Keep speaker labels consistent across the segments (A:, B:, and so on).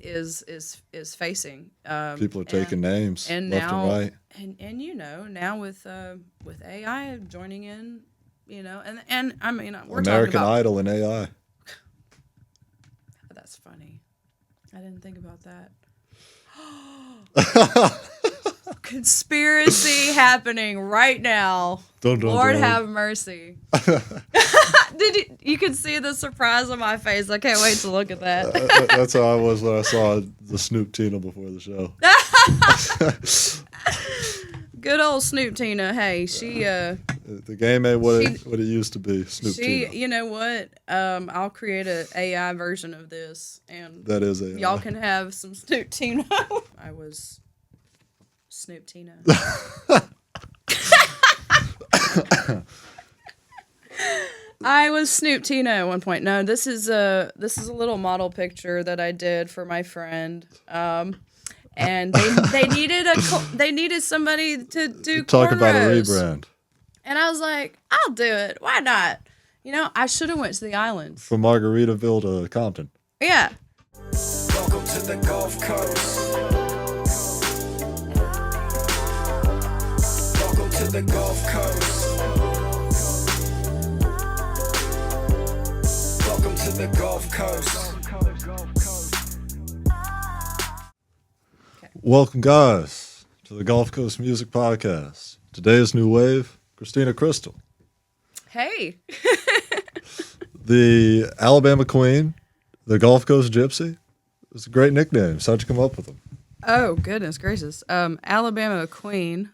A: is facing.
B: People are taking names
A: and
B: left
A: now,
B: and right.
A: and now with AI joining in, and I mean we're
B: American
A: talking about
B: Idol and AI.
A: that's funny. I didn't think about that. Conspiracy happening right now. Lord have mercy. You can see the surprise on my face. I can't wait to look at that.
B: That's how I was when I saw the Snoop Tina before the show.
A: Good old Snoop Tina. Hey, she
B: the game ain't what it used to be. Snoop Tina.
A: You know what? I'll create a AI version of this, and
B: That is AI.
A: y'all can have some Snoop Tina. I was Snoop Tina. I was Snoop Tina at one point. No, this is a little model picture that I did for my friend. And they needed somebody to do
B: Talk about a
A: cornrows.
B: rebrand.
A: And I was like, I'll do it. Why not? I should have went to the islands.
B: From Margaritaville to Compton.
A: Yeah.
C: Welcome to the Gulf Coast. Welcome to the Gulf Coast. Welcome to the Gulf Coast.
B: Welcome, guys, to the Gulf Coast Music Podcast. Today's new wave, Christina Crystal.
A: Hey.
B: The Alabama Queen, the Gulf Coast Gypsy. It's a great nickname. How'd you come up with them?
A: Oh, goodness gracious. Alabama Queen.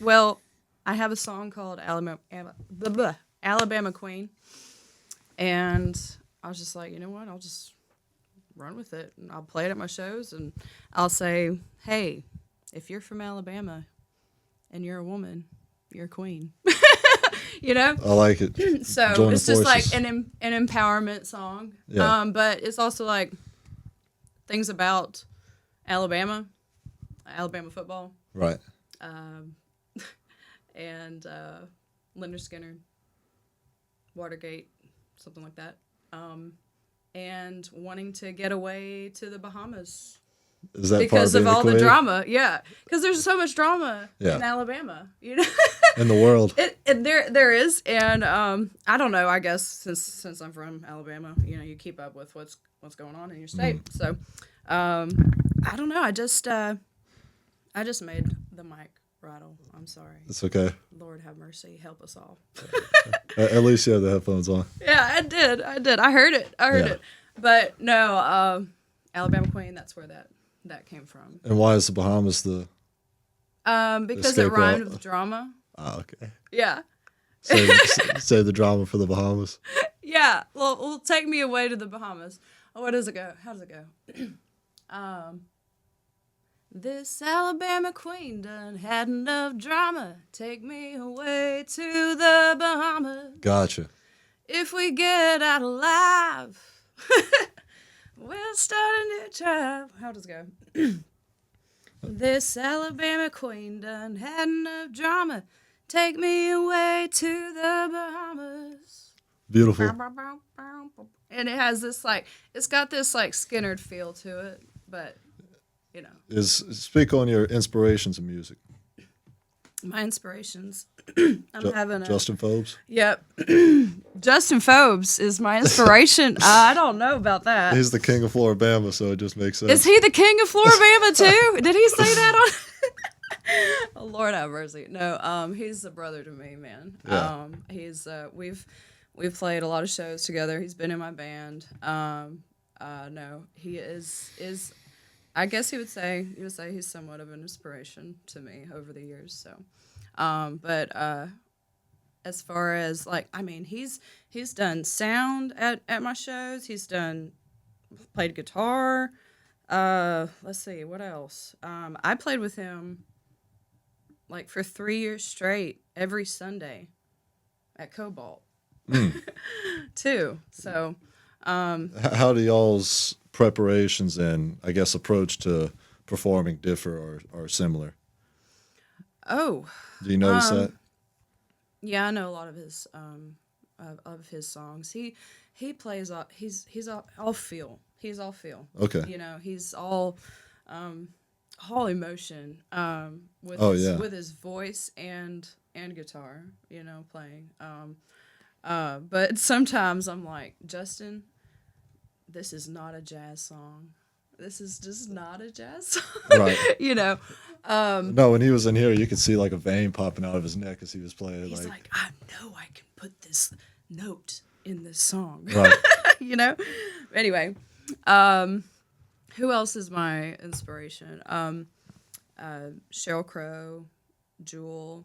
A: Well, I have a song called Alabama Queen. And I was just like, you know what? I'll just run with it. And I'll play it at my shows. And I'll say, hey, if you're from Alabama and you're a woman, you're a queen.
B: I like it.
A: So
B: Join
A: it's just like an empowerment song.
B: Yeah.
A: But it's also like things about Alabama football.
B: Right.
A: And Leonard Skinner, Watergate, something like that. And wanting to get away to the Bahamas.
B: Is that
A: because
B: part
A: of all the drama? Yeah, because there's so much drama in Alabama,
B: in the world.
A: There is, and I don't know. I guess since I'm from Alabama, you keep up with what's going on in your state. So, I don't know. I just made the mic rattle. I'm sorry.
B: It's okay.
A: Lord have mercy. Help us all.
B: At least you have the headphones on.
A: Yeah, I did. I heard it. It. But no, Alabama Queen. That's where that came from.
B: And why is the Bahamas the?
A: Because it rhymed with drama.
B: Oh, okay.
A: Yeah.
B: Save the drama for the Bahamas.
A: Yeah. Well, take me away to the Bahamas. Oh, what does it go? How does it go? This Alabama queen done had enough drama. Take me away to the Bahamas.
B: Gotcha.
A: If we get out alive, we'll start a new tribe. How does it go? This Alabama queen done had enough drama. Take me away to the Bahamas.
B: Beautiful.
A: And it has this it's got this Skinner feel to it, but
B: Speak on your inspirations in music.
A: My inspirations. Having
B: Justin Phobes.
A: Yep. Justin Phobes is my inspiration. I don't know about that.
B: He's the king of Floribama, so it just makes sense.
A: Is he the king of Floribama too? Did he say that on? Oh, Lord have mercy. No, he's a brother to me, man.
B: Yeah.
A: He's we've played a lot of shows together. He's been in my band. No, he is. I guess he would say he's somewhat of an inspiration to me over the years. So, but as far as he's done sound at my shows. He's played guitar. Let's see what else. I played with him for 3 years straight every Sunday at Cobalt too. So,
B: how do y'all's preparations and I guess approach to performing differ or similar?
A: Oh,
B: do you notice that?
A: Yeah, I know a lot of his songs. He plays he's all feel. He's all feel.
B: Okay.
A: You know, he's all emotion. With
B: Oh,
A: his,
B: yeah.
A: with his voice and guitar. You know, playing. But sometimes I'm like, Justin, this is not a jazz song. This is just not a jazz song.
B: Right.
A: You know,
B: No, when he was in here, you could see like a vein popping out of his neck as he was playing.
A: he's like, I know I can put this note in this song.
B: right.
A: You know? Anyway, who else is my inspiration? Sheryl Crow, Jewel.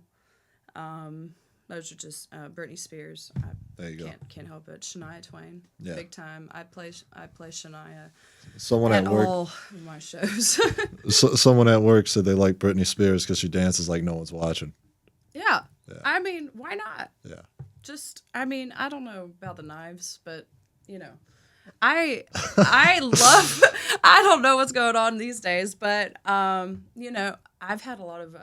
A: Those are just Britney Spears. I
B: There you go.
A: can't help it. Shania Twain,
B: Yeah.
A: big time. I play Shania
B: Someone
A: at
B: at work,
A: all of my shows.
B: someone at work said they like Britney Spears because she dances like no one's watching.
A: Yeah.
B: Yeah.
A: I mean, why not?
B: Yeah.
A: Just, I mean, I don't know about the knives, but you know, I love. I don't know what's going on these days, but you know, I've had a lot of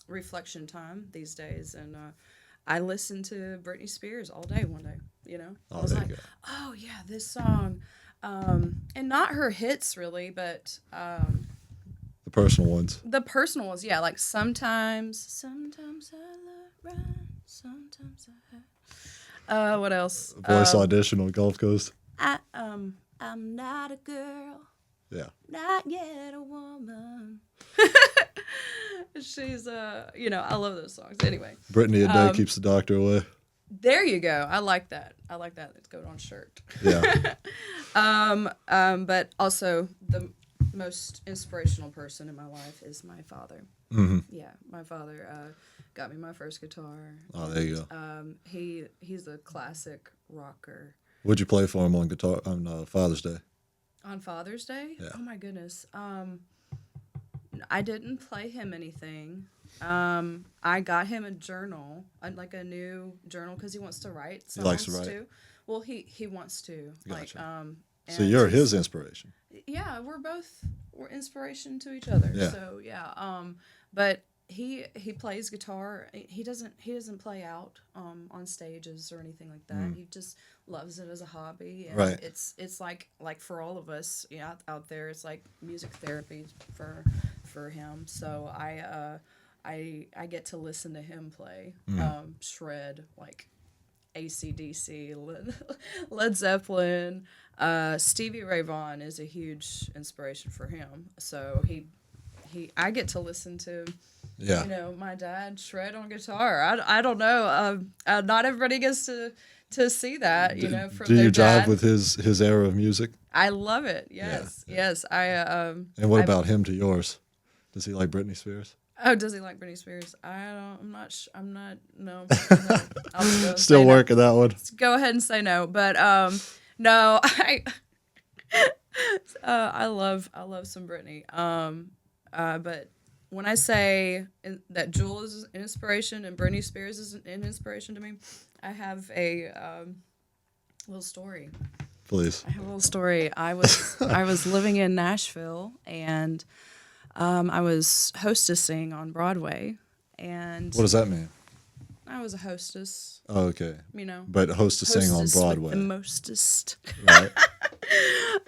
A: reflection time these days, and I listened to Britney Spears all day one day. You know, I
B: Oh,
A: was
B: there
A: like,
B: you go.
A: oh yeah, this song, and not her hits really, but
B: The personal ones.
A: the personal ones, yeah, like sometimes I love right, sometimes I. What else?
B: Voice audition on Gulf Coast.
A: I'm not a girl,
B: Yeah.
A: not yet a woman. She's you know, I love those songs. Anyway,
B: Brittany a day keeps the doctor away.
A: there you go. I like that. I like that. It's going on shirt.
B: Yeah.
A: But also the most inspirational person in my life is my father.
B: hmm
A: Yeah, my father got me my first guitar.
B: Oh, there you go.
A: He's a classic rocker.
B: What'd you play for him on guitar on Father's Day?
A: On Father's Day?
B: Yeah.
A: Oh my goodness. I didn't play him anything. I got him a journal, like a new journal, because he wants to write songs
B: He likes to write?
A: too. Well, he wants to. Like,
B: Gotcha. So
A: and
B: you're
A: he's-
B: his inspiration.
A: Yeah, we're inspiration to each other.
B: Yeah.
A: So yeah. But he plays guitar. He doesn't play out on stages or anything like that. He just loves it as a hobby. And
B: Right.
A: It's like for all of us, yeah, out there, it's like music therapy for him. So I get to listen to him play shred, like AC/DC, Led Zeppelin. Stevie Ray Vaughan is a huge inspiration for him. So I get to listen to,
B: Yeah.
A: you know, my dad shred on guitar. I don't know. Not everybody gets to see that, you know, from
B: Do
A: their
B: you jive
A: dad.
B: with his era of music?
A: I love it. Yes, yes.
B: And what about him to yours? Does he like Britney Spears?
A: Oh, does he like Britney Spears? I'm not. No. I'll just go and
B: Still
A: say no.
B: working that one.
A: Go ahead and say no. But no, I love some Britney. But when I say that Jewel is an inspiration and Britney Spears is an inspiration to me, I have a little story.
B: Please.
A: I have a little story. I was living in Nashville, and I was hostessing on Broadway, and
B: What does that mean?
A: I was a hostess.
B: Oh, okay.
A: You know,
B: But hostessing on
A: hostess with
B: Broadway.
A: the mostest.
B: Right.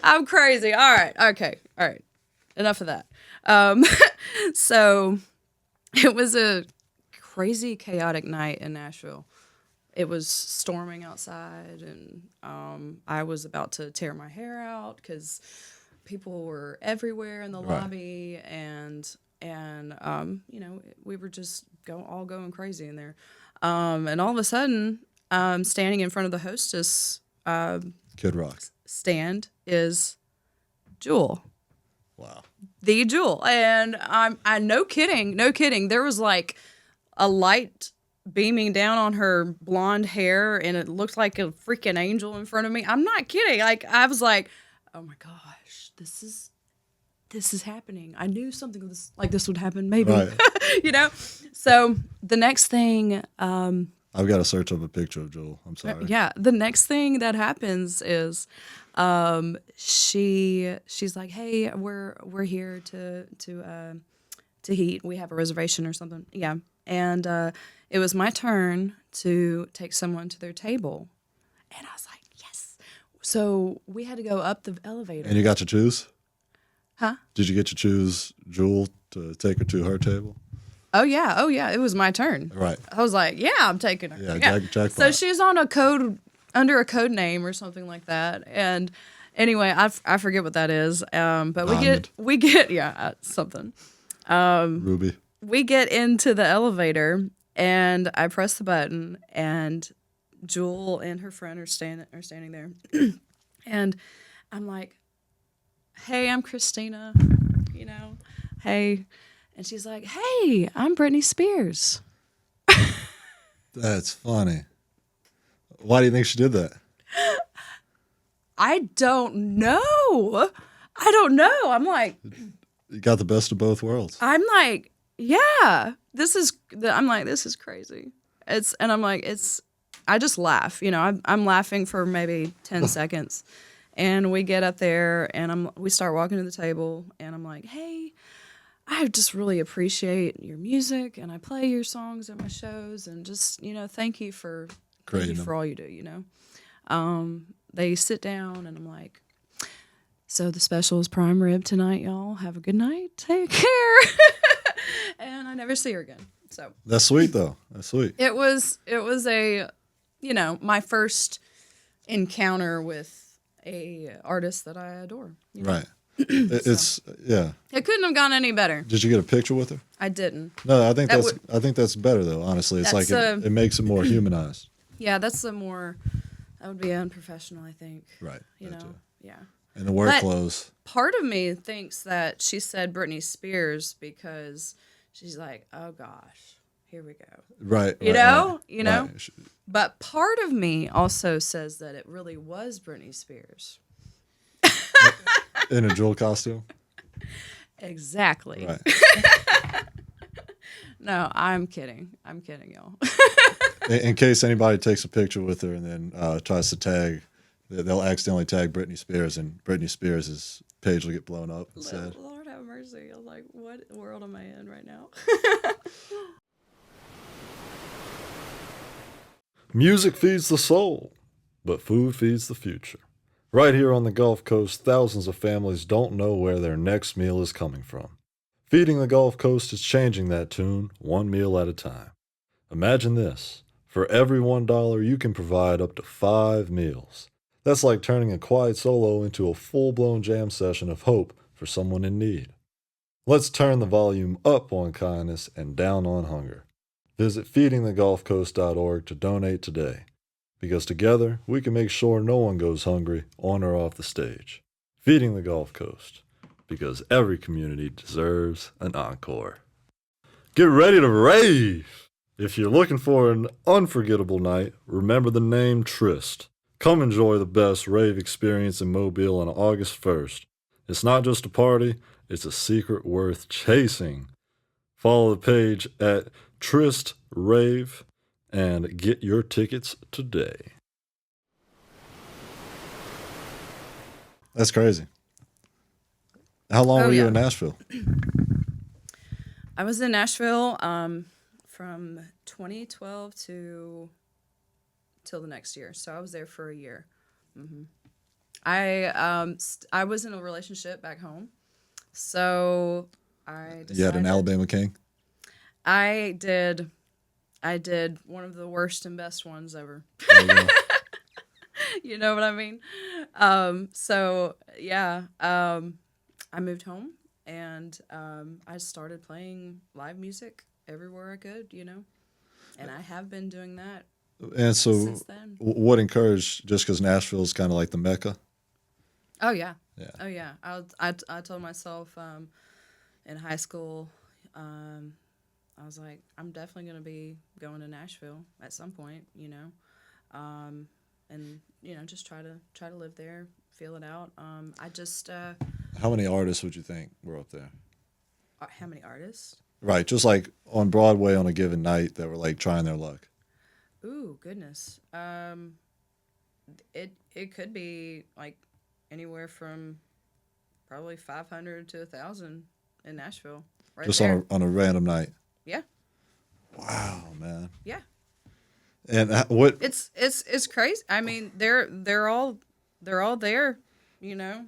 A: I'm crazy. All right. Okay. All right. Enough of that. So it was a crazy, chaotic night in Nashville. It was storming outside, and I was about to tear my hair out because people were everywhere in the
B: Right.
A: lobby, and you know, we were just all going crazy in there. And all of a sudden, standing in front of the hostess
B: Kid Rock.
A: stand is Jewel,
B: Wow.
A: the Jewel, and I no kidding, there was like a light beaming down on her blonde hair, and it looked like a freaking angel in front of me. I'm not kidding. Like, I was like, oh my gosh, this is happening. I knew something like this would happen, maybe.
B: Right.
A: You know. So the next thing,
B: I've got to search up a picture of Joel. I'm sorry.
A: yeah, the next thing that happens is, she's like, hey, we're here to eat. We have a reservation or something. Yeah. And it was my turn to take someone to their table. And I was like, yes, So we had to go up the elevator.
B: And you got to choose?
A: Huh?
B: Did you get to choose Jewel to take her to her table?
A: Oh yeah. It was my turn.
B: Right.
A: I was like, yeah, I'm taking her.
B: Yeah, jackpot.
A: So she's on under a code name or something like that. And anyway, I forget what that is. But
B: Diamond.
A: we get something.
B: Ruby.
A: We get into the elevator and I press the button and Jewel and her friend are standing there. And I'm like, hey, I'm Christina, hey. And she's like, hey, I'm Britney Spears.
B: That's funny. Why do you think she did that?
A: I don't know. I'm like,
B: You got the best of both worlds.
A: yeah, this is crazy. I just laugh, I'm laughing for maybe 10 seconds. And we get up there and we start walking to the table and I'm like, hey, I just really appreciate your music and I play your songs at my shows and just, thank you for all you do, They sit down and I'm like, so the special is prime rib tonight, y'all. Have a good night. Take care. And I never see her again. So
B: That's sweet, though. That's sweet.
A: it was a, my first encounter with a artist that I adore.
B: Right. It's yeah.
A: It couldn't have gone any better.
B: Did you get a picture with her?
A: I didn't.
B: No, I think that's better though. Honestly, it's
A: That's,
B: like it makes it more humanized.
A: Yeah, that would be unprofessional, I think.
B: Right. that too.
A: Yeah.
B: And the work
A: But-
B: clothes.
A: Part of me thinks that she said Britney Spears because she's like, oh gosh, here we go.
B: Right.
A: You know?
B: Right.
A: But part of me also says that it really was Britney Spears.
B: In a Jewel costume.
A: Exactly.
B: Right.
A: No, I'm kidding, y'all.
B: In case anybody takes a picture with her and then tries to tag, they'll accidentally tag Britney Spears, and Britney Spears' page will get blown up. Instead.
A: Lord have mercy. I'm like, what world am I in right now?
B: Music feeds the soul, but food feeds the future. Right here on the Gulf Coast, thousands of families don't know where their next meal is coming from. Feeding the Gulf Coast is changing that tune, one meal at a time. Imagine this. For every $1, you can provide up to 5 meals. That's like turning a quiet solo into a full-blown jam session of hope for someone in need. Let's turn the volume up on kindness and down on hunger. Visit feedingthegulfcoast.org to donate today, because together we can make sure no one goes hungry on or off the stage. Feeding the Gulf Coast, because every community deserves an encore. Get ready to rave! If you're looking for an unforgettable night, remember the name Tryst. Come enjoy the best rave experience in Mobile on August 1st. It's not just a party, it's a secret worth chasing. Follow the page at Tryst Rave and get your tickets today. That's crazy. How long were you in Nashville?
A: I was in Nashville from 2012 till the next year. So I was there for a year. Mm-hmm. I was in a relationship back home. So I decided...
B: You had an Alabama King?
A: I did one of the worst and best ones ever. You know what I mean? I moved home and I started playing live music everywhere I could, and I have been doing that.
B: And so,
A: since then.
B: What encouraged? Just because Nashville is kind of like the Mecca.
A: Oh yeah.
B: Yeah.
A: Oh yeah. I told myself in high school, I was like, I'm definitely gonna be going to Nashville at some point, and just try to live there, feel it out.
B: How many artists would you think were up there?
A: How many artists?
B: Right, just like on Broadway on a given night that were like trying their luck.
A: Ooh, goodness. It could be like anywhere from probably 500 to 1,000 in Nashville. Right
B: just
A: there.
B: on a random night.
A: Yeah.
B: Wow, man.
A: Yeah.
B: And what?
A: It's crazy. I mean, they're all they're all there, you know.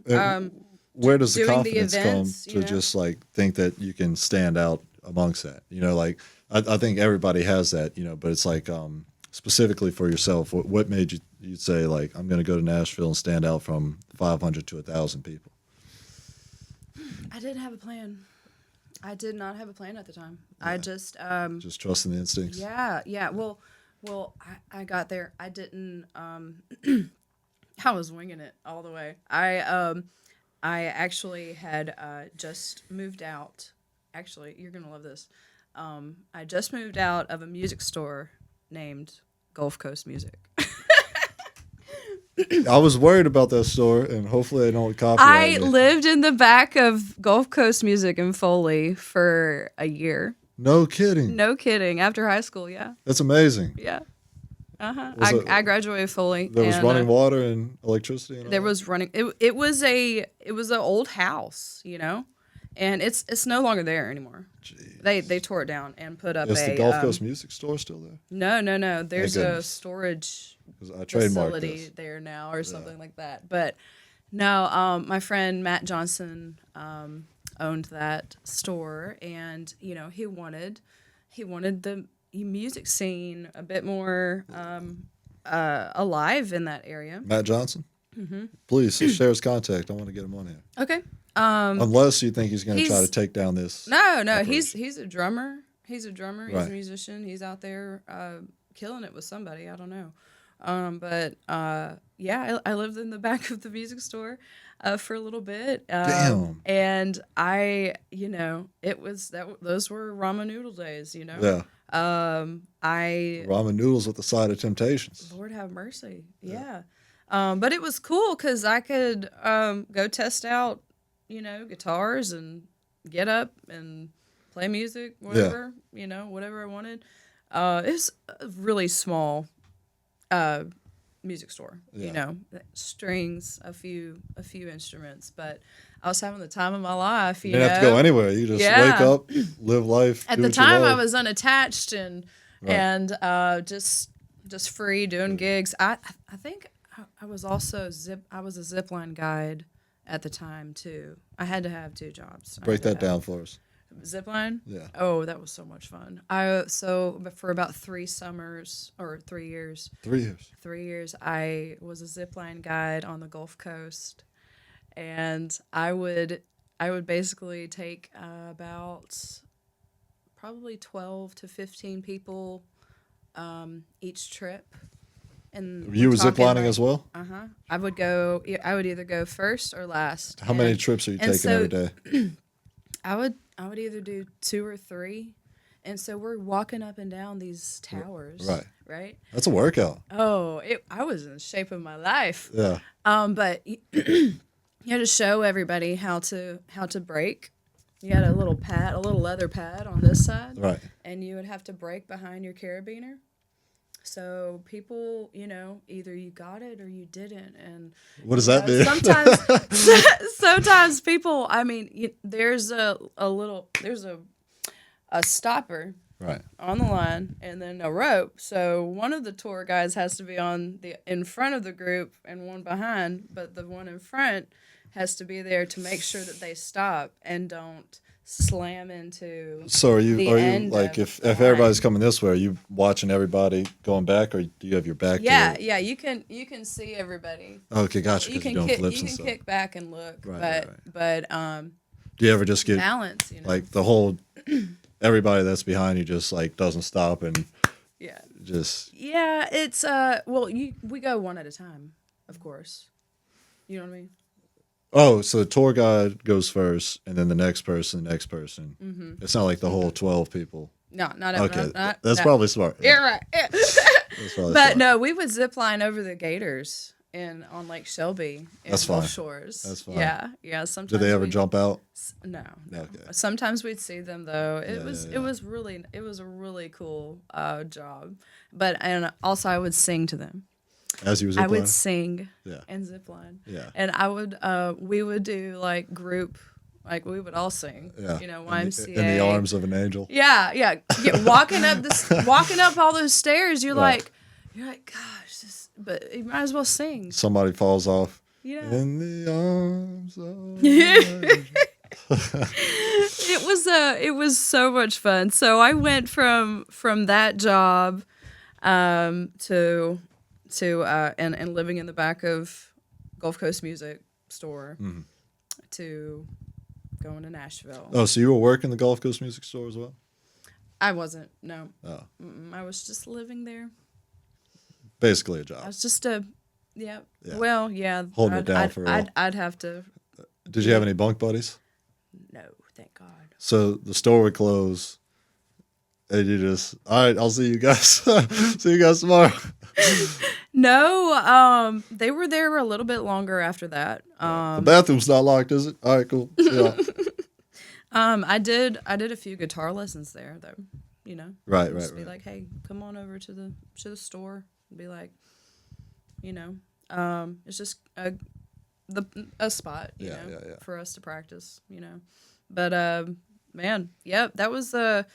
B: Where does the
A: doing the
B: confidence
A: events,
B: come
A: you
B: to
A: know?
B: just like think that you can stand out amongst that? You know, like I think everybody has that, you know, but it's like specifically for yourself, what made you say like I'm going to go to Nashville and stand out from 500 to 1,000 people?
A: I didn't have a plan. I did not have a plan at the time. I just
B: Just trusting the instincts.
A: yeah. Well, I got there. I didn't I was winging it all the way. I actually had just moved out. Actually, you're gonna love this. I just moved out of a music store named Gulf Coast Music.
B: I was worried about that store, and hopefully they don't
A: I
B: copyright me.
A: lived in the back of Gulf Coast Music in Foley for a year.
B: No kidding.
A: No kidding. After high school, yeah,
B: That's amazing.
A: yeah.
B: Was it-
A: I graduated Foley.
B: There was
A: and,
B: running water and electricity. And all
A: There
B: that?
A: was running. It was an old house, you know, and it's no longer there anymore.
B: Jeez.
A: They tore it down and put up
B: Is
A: a
B: the Gulf Coast Music Store still there?
A: No. There's a
B: goodness.
A: storage
B: 'Cause I trademarked
A: facility
B: this.
A: there now or something like that. But no, my friend Matt Johnson owned that store, and you know he wanted the music scene a bit more alive in that area.
B: Matt Johnson?
A: Mm-hmm.
B: Please share his contact. I want to get him on here.
A: Okay.
B: Unless you think he's going to try
A: he's-
B: to take down this.
A: No,
B: operation.
A: he's a drummer. He's a drummer. He's
B: Right.
A: a musician. He's out there killing it with somebody. I don't know. Yeah, I lived in the back of the music store for a little bit.
B: Damn.
A: And those were ramen noodle days. You know.
B: Yeah.
A: I
B: Ramen noodles with the side of temptations.
A: Lord have mercy. Yeah. But it was cool because I could go test out, guitars and get up and play music, whatever, whatever I wanted. It was a really small music store, strings, a few instruments, but I was having the time of my life.
B: You didn't have to go anywhere. You just wake up, live life.
A: At
B: do
A: the
B: what you
A: time, I
B: love.
A: was unattached and just free doing gigs. I think I was also I was a zipline guide at the time too. I had to have two jobs.
B: Break that down for us.
A: Zipline?
B: Yeah.
A: Oh, that was so much fun. But for about 3 summers or 3 years.
B: 3 years.
A: 3 years, I was a zipline guide on the Gulf Coast, and I would basically take about probably 12 to 15 people each trip. And
B: You
A: we're
B: were
A: talking
B: ziplining as well?
A: I would either go first or last.
B: How many trips are you taking every day?
A: I would either do 2 or 3, and so we're walking up and down these towers. Right.
B: That's a workout.
A: Oh, I was in the shape of my life.
B: Yeah.
A: But you had to show everybody how to break. You had a little leather pad on this side,
B: Right.
A: and you would have to break behind your carabiner. So people, either you got it or you didn't, and
B: What does that mean?
A: sometimes people. I mean, there's a stopper
B: Right.
A: on the line and then a rope. So one of the tour guides has to be in front of the group and one behind, but the one in front has to be there to make sure that they stop and don't slam into.
B: So are you
A: end
B: like
A: of
B: if
A: the
B: everybody's
A: line.
B: coming this way, are you watching everybody going back, or do you have your back
A: Yeah,
B: to it?
A: yeah, you can see everybody.
B: Okay, gotcha.
A: You
B: 'Cause
A: can
B: you're doing
A: kick,
B: flips
A: you
B: and
A: can
B: stuff.
A: kick back and look,
B: Right.
A: but
B: Do you ever just get
A: balance,
B: like the whole everybody that's behind you just like doesn't stop and
A: yeah.
B: just
A: Yeah, it's we go one at a time, of course. You know what I mean?
B: Oh, so the tour guide goes first, and then the next person. Mm-hmm. It's not like the whole 12 people.
A: No, not
B: Okay,
A: not
B: that's
A: no.
B: probably smart.
A: You're right.
B: That's probably
A: But
B: smart.
A: no, we would zip line over the gators on Lake Shelby in
B: That's
A: Gulf
B: fine.
A: Shores.
B: That's fine.
A: Yeah. Sometimes
B: Did they ever
A: we-
B: jump out?
A: No.
B: Okay.
A: Sometimes we'd see them though. It
B: Yeah,
A: was
B: yeah,
A: it was a really cool job. And also I would sing to them.
B: As you was
A: I would
B: ziplining?
A: sing
B: Yeah.
A: and zip line.
B: Yeah.
A: And we would do like group, like we would all sing.
B: Yeah.
A: YMCA.
B: In the arms of an angel.
A: Yeah. Walking up all those stairs, you're
B: Right.
A: like, gosh, but you might as well sing.
B: Somebody falls off.
A: You know.
B: In the arms of
A: It was so much fun. So I went from that job to and living in the back of Gulf Coast Music Store to going to Nashville.
B: Oh, so you were working the Gulf Coast Music Store as well?
A: I wasn't. No.
B: Oh,
A: I was just living there.
B: basically a
A: I
B: job.
A: was just a
B: Yeah.
A: Well, yeah.
B: Holding it down for real.
A: I'd have to.
B: Did you have any bunk buddies?
A: No, thank God.
B: So the store would close, and you just, all right, I'll see you guys. See you guys tomorrow.
A: No, they were there a little bit longer after that.
B: The bathroom's not locked, is it? All right, cool. Yeah.
A: I did a few guitar lessons there though. You know,
B: Right.
A: just be like, hey, come on over to the store. And be like, you know, it's just a spot, you know,
B: Yeah.
A: for us to practice, you know. But man, yeah, that was the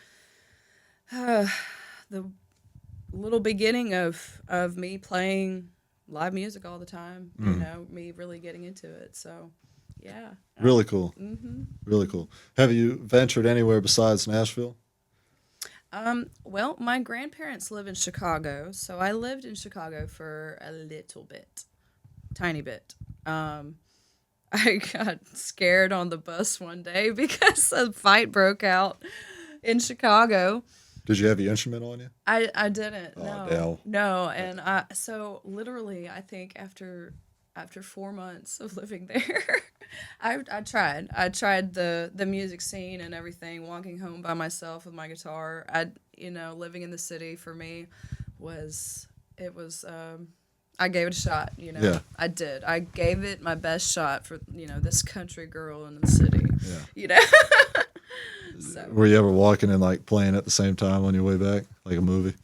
A: little beginning of me playing live music all the time. You know, me really getting into it. So, yeah.
B: Really cool. Really cool. Have you ventured anywhere besides Nashville?
A: Well, my grandparents live in Chicago, so I lived in Chicago for a little bit, tiny bit. I got scared on the bus one day because a fight broke out in Chicago.
B: Did you have your instrument on you?
A: I didn't.
B: Oh,
A: No, and so literally, I think after 4 months of living there, I tried the music scene and everything. Walking home by myself with my guitar, living in the city for me was I gave it a shot. You know,
B: Yeah.
A: I did. I gave it my best shot for this country girl in the city.
B: Yeah.
A: You know. So.
B: Were you ever walking and like playing at the same time on your way back, like a movie?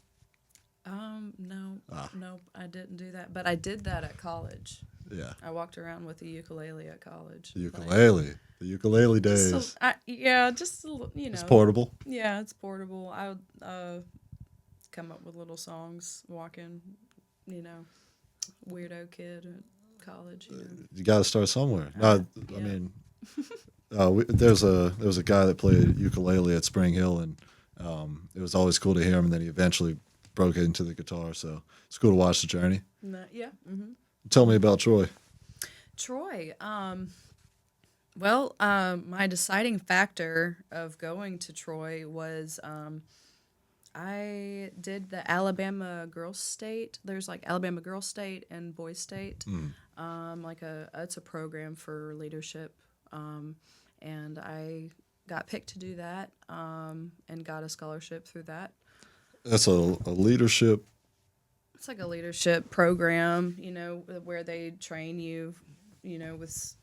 A: No, I didn't do that. But I did that at college.
B: Yeah.
A: I walked around with a ukulele at college.
B: The ukulele days.
A: Just a little,
B: It's portable.
A: Yeah, it's portable. I would come up with little songs walking, weirdo kid at college.
B: You got to start somewhere. I mean, there's a guy that played ukulele at Spring Hill, and it was always cool to hear him. And then he eventually broke into the guitar, so it's cool to watch the journey.
A: Yeah. Mm-hmm.
B: Tell me about Troy.
A: Troy. My deciding factor of going to Troy was I did the Alabama Girls State. There's like Alabama Girls State and Boys State. It's a program for leadership. And I got picked to do that and got a scholarship through that.
B: That's a leadership.
A: It's like a leadership program, where they train you, with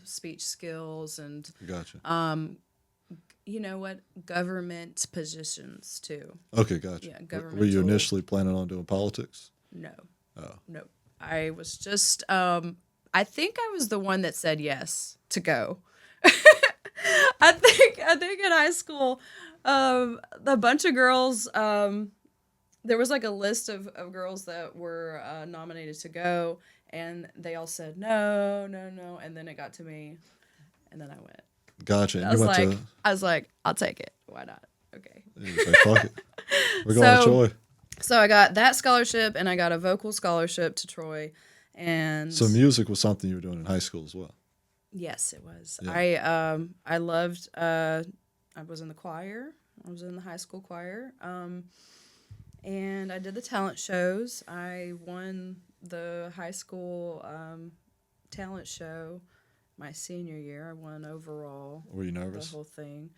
A: speech skills and
B: Gotcha.
A: Government positions too.
B: Okay, gotcha.
A: Yeah, governmental.
B: Were you initially planning on doing politics?
A: No.
B: Oh.
A: No. I was just I think I was the one that said yes to go. I think in high school, a bunch of girls, there was like a list of girls that were nominated to go, and they all said no, and then it got to me, and then I went.
B: Gotcha. And
A: I was like, I'll take it. Why not? Okay.
B: You say, fuck it. We're going to Troy.
A: So I got that scholarship, and I got a vocal scholarship to Troy, and
B: so music was something you were doing in high school as well.
A: Yes, it was.
B: Yeah.
A: I loved. I was in the choir. I was in the high school choir. And I did the talent shows. I won the high school talent show my senior year. I won overall.
B: Were you nervous?
A: The whole thing.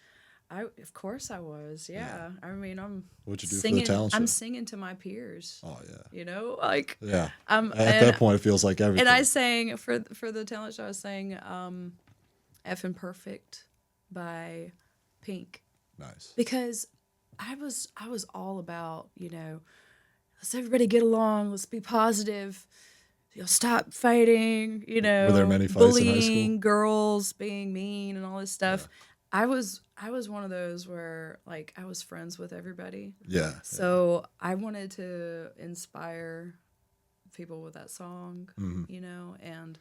A: Of course I was. Yeah. I mean,
B: What'd you do
A: singing,
B: for the talent show?
A: I'm singing to my peers.
B: Oh yeah.
A: Yeah.
B: At that point, it feels like everything.
A: And I sang for the talent show. I sang "Effin' Perfect" by Pink.
B: Nice.
A: Because I was all about, let's everybody get along, let's be positive, stop fighting,
B: Were there many fights in high
A: bullying
B: school?
A: girls, being mean and all this stuff. Yeah. I was one of those where like I was friends with everybody.
B: Yeah.
A: So I wanted to inspire people with that song, you know, and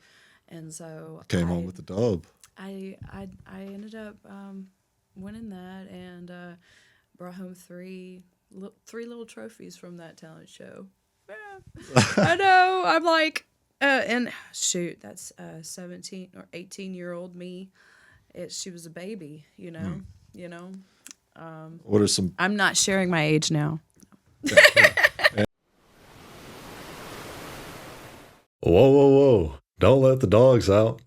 A: so
B: Came home with the dub.
A: I ended up winning that and brought home three little trophies from that talent show. Yeah. I know. I'm like, and shoot, that's 17 or 18-year-old me. She was a baby, you know. You know.
B: What are some?
A: I'm not sharing my age now.
B: Whoa, whoa, whoa! Don't let the dogs out.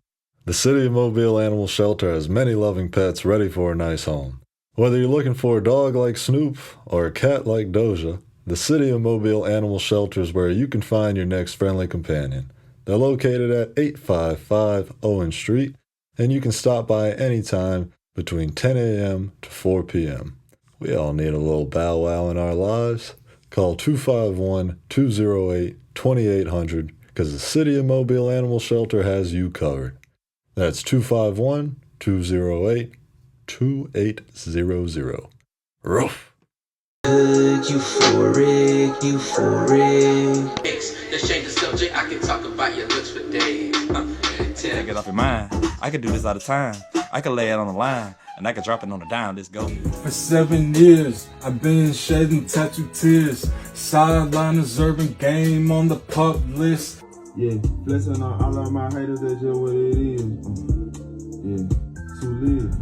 B: The City of Mobile Animal Shelter has many loving pets ready for a nice home. Whether you're looking for a dog like Snoop or a cat like Doja, the City of Mobile Animal Shelter is where you can find your next friendly companion. They're located at 855 Owen Street, and you can stop by anytime between 10 a.m. to 4 p.m. We all need a little bow wow in our lives. Call 251-208-2800 because the City of Mobile Animal Shelter has you covered. That's 251-208-2800. Roof.
D: Euphoric.
E: Let's change the subject. I can talk about your looks for days.
D: Take it off your mind. I could do this all the time. I could lay it on the line, and I could drop it on the dime. Let's go.
F: For 7 years, I've been shedding tattoo tears. Sideliners, urban game on the pub list.
G: Yeah, blessing on all of my haters, that's just what it is. Yeah, to live.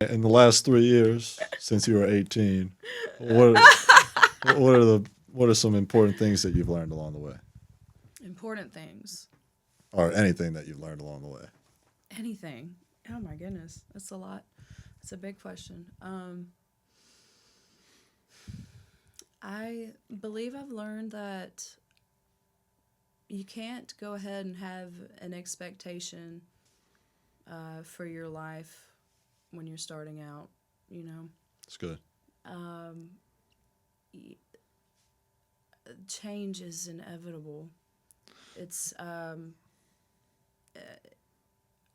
B: In the last 3 years, since you were 18, what are some important things that you've learned along the way?
A: Important things.
B: Or anything that you've learned along the way?
A: Anything. Oh my goodness, that's a lot. That's a big question. I believe I've learned that you can't go ahead and have an expectation for your life when you're starting out, you know.
B: It's good.
A: Change is inevitable. It's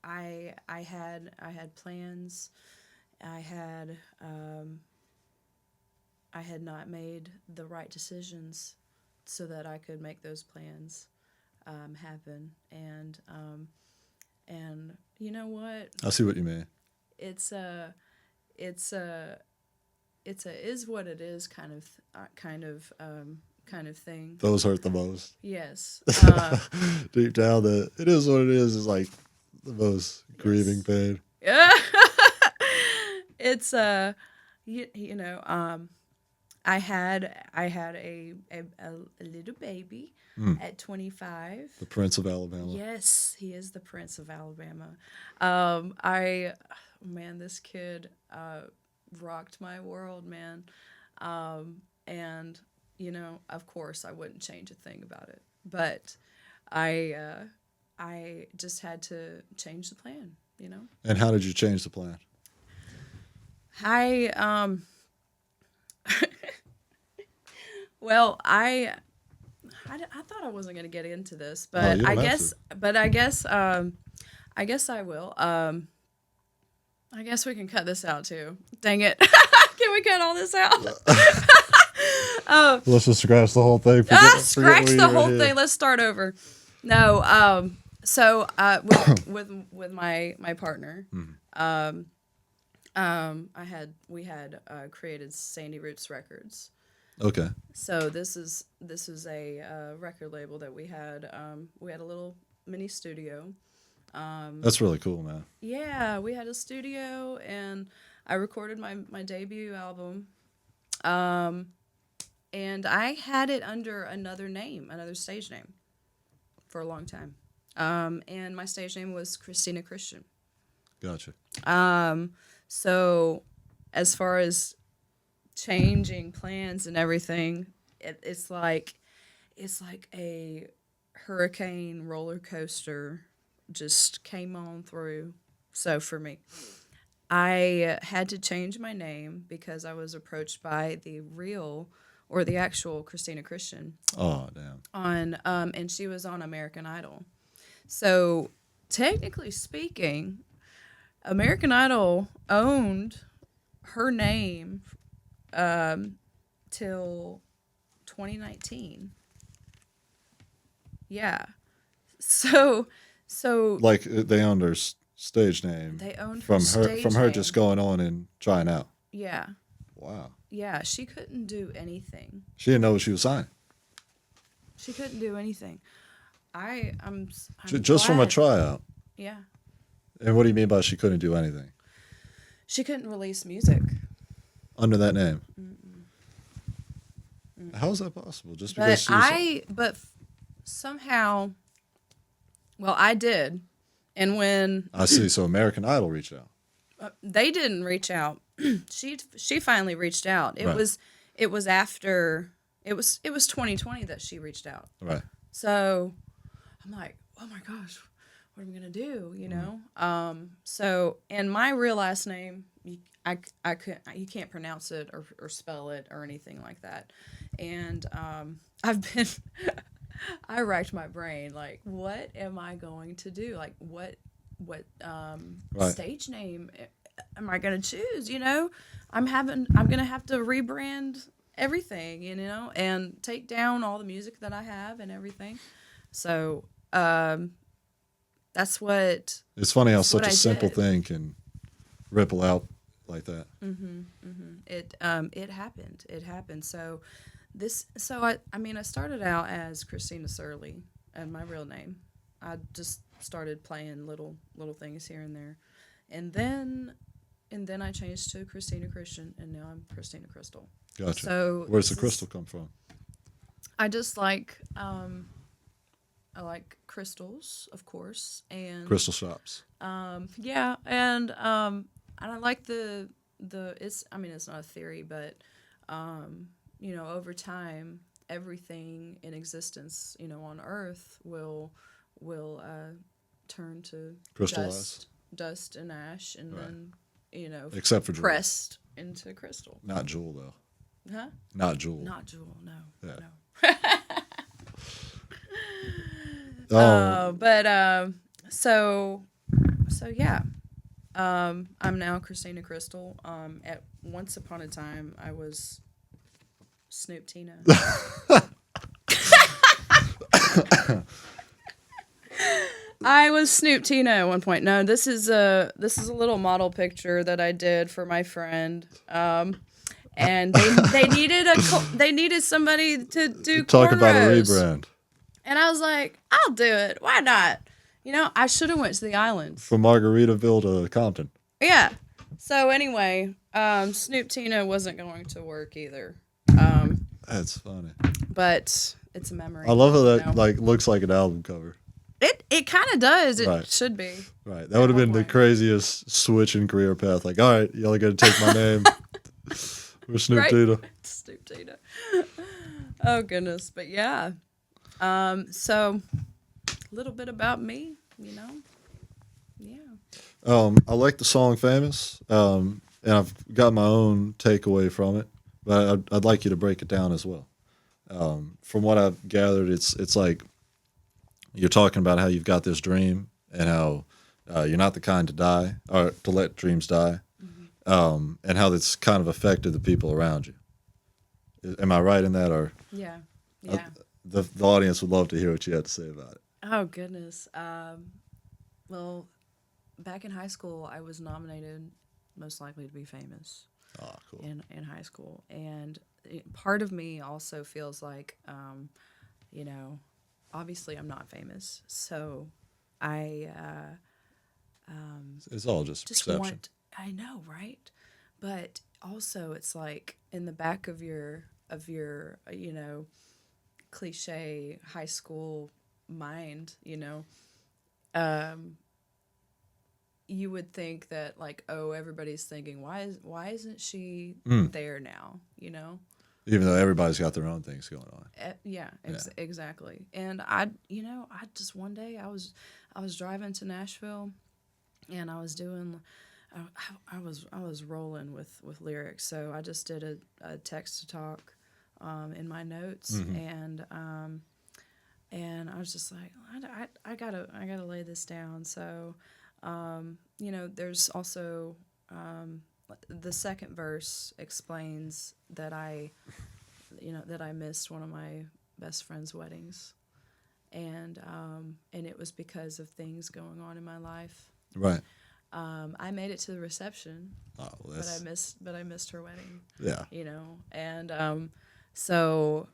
A: I had plans. I had not made the right decisions so that I could make those plans happen. And you know what?
B: I see what you mean.
A: It's a is what it is kind of thing.
B: Those hurt the most.
A: Yes.
B: Deep down, it is what it is like the most grieving pain.
A: Yeah. It's you know, I had a little baby at 25.
B: The Prince of Alabama.
A: Yes, he is the Prince of Alabama. Man, this kid rocked my world, man. And you know, of course, I wouldn't change a thing about it, but I just had to change the plan, you know.
B: And how did you change the plan?
A: Well, I thought I wasn't going to get into this, but
B: you don't
A: I
B: have
A: guess,
B: to.
A: but I guess I will. I guess we can cut this out too. Dang it. Can we cut all this out?
B: Let's just scratch the whole thing.
A: Scratch the whole thing. Let's start over. No. So with my partner, we had created Sandy Roots Records.
B: Okay.
A: So this is a record label that we had. We had a little mini studio.
B: That's really cool, man.
A: Yeah, we had a studio, and I recorded my debut album. And I had it under another stage name, for a long time. And my stage name was Christina Christian.
B: Gotcha.
A: So as far as changing plans and everything, it's like a hurricane roller coaster just came on through. So for me, I had to change my name because I was approached by the actual Christina Christian
B: Oh, damn.
A: and she was on American Idol. So technically speaking, American Idol owned her name till 2019. Yeah. So
B: Like they owned her stage name
A: they owned her
B: from
A: stage
B: from her
A: name.
B: just going on and trying out.
A: Yeah.
B: Wow.
A: Yeah, she couldn't do anything.
B: She didn't know what she was signing.
A: She couldn't do anything. I'm
B: Just from a
A: glad.
B: tryout.
A: Yeah.
B: And what do you mean by she couldn't do anything?
A: She couldn't release music.
B: Under that name. How is that possible? Just because
A: But somehow, well, I did. And when
B: I see. So American Idol reached out.
A: they didn't reach out, she finally reached out. It
B: Right.
A: was after it was 2020 that she reached out.
B: Right.
A: So I'm like, oh my gosh, what am I gonna do? You know. So and my real last name, I could you can't pronounce it or spell it or anything like that. And I've been I racked my brain like, what am I going to do? Like what
B: Right.
A: stage name am I gonna choose? You know, I'm gonna have to rebrand everything, you know, and take down all the music that I have and everything. So that's what
B: It's funny how
A: That's
B: such
A: what
B: a
A: I
B: simple
A: did.
B: thing can ripple out like that.
A: it happened. It happened. So I mean I started out as Christina Surly and my real name. I just started playing little things here and there. And then I changed to Christina Christian and now I'm Christina Crystal.
B: Gotcha.
A: So
B: Where's the
A: this is-
B: crystal come from?
A: I just like I like crystals, of course, and
B: Crystal shops.
A: yeah, and I like the it's I mean it's not a theory, but you know over time everything in existence you know on Earth will turn to
B: Crystallize.
A: dust and ash, and
B: Right.
A: then you know
B: Except for jewel.
A: pressed into crystal.
B: Not jewel though.
A: Huh?
B: Not jewel.
A: Not jewel. No.
B: Yeah.
A: No.
B: Oh,
A: So yeah. I'm now Christina Crystal. At once upon a time I was Snoop Tina. I was Snoop Tina at one point. No, this is a little model picture that I did for my friend. And they needed somebody to do
B: talk about a
A: cornrows.
B: rebrand
A: And I was like, I'll do it. Why not? You know, I should have went to the islands.
B: from Margaritaville to Compton.
A: Yeah. So anyway, Snoop Tina wasn't going to work either.
B: That's funny.
A: But it's a memory.
B: I love how
A: you
B: that
A: know?
B: like looks like an album cover.
A: It kind of does. It
B: Right.
A: should be.
B: Right. That would have
A: one
B: been the
A: point.
B: craziest switch in career path. Like, all right, y'all got to take my name. We're Snoop
A: Right?
B: Tina.
A: Snoop Tina. Oh goodness. But yeah. So a little bit about me, you know. Yeah.
B: I like the song "Famous," and I've got my own takeaway from it, but I'd like you to break it down as well. From what I've gathered, it's like you're talking about how you've got this dream and how you're not the kind to die or to let dreams die, and how that's kind of affected the people around you. Am I right in that, or
A: Yeah. Yeah.
B: the audience would love to hear what you had to say about it?
A: Oh goodness. Well, back in high school, I was nominated most likely to be famous
B: Oh, cool.
A: in high school, and part of me also feels like, you know, obviously I'm not famous, so I
B: It's all just
A: just
B: perception.
A: want. I know, right? But also, it's like in the back of your you know cliche high school mind, you know, you would think that like, oh, everybody's thinking, why isn't she there now? You know,
B: Even though everybody's got their own things going on.
A: yeah, exactly. And I just one day I was driving to Nashville, and I was doing. I was rolling with lyrics, so I just did a text to talk in my notes, and I was just like, I gotta lay this down. So there's also the second verse explains that I missed one of my best friend's weddings, and it was because of things going on in my life.
B: Right.
A: I made it to the reception,
B: Oh, well,
A: but I missed her wedding.
B: yeah.
A: And so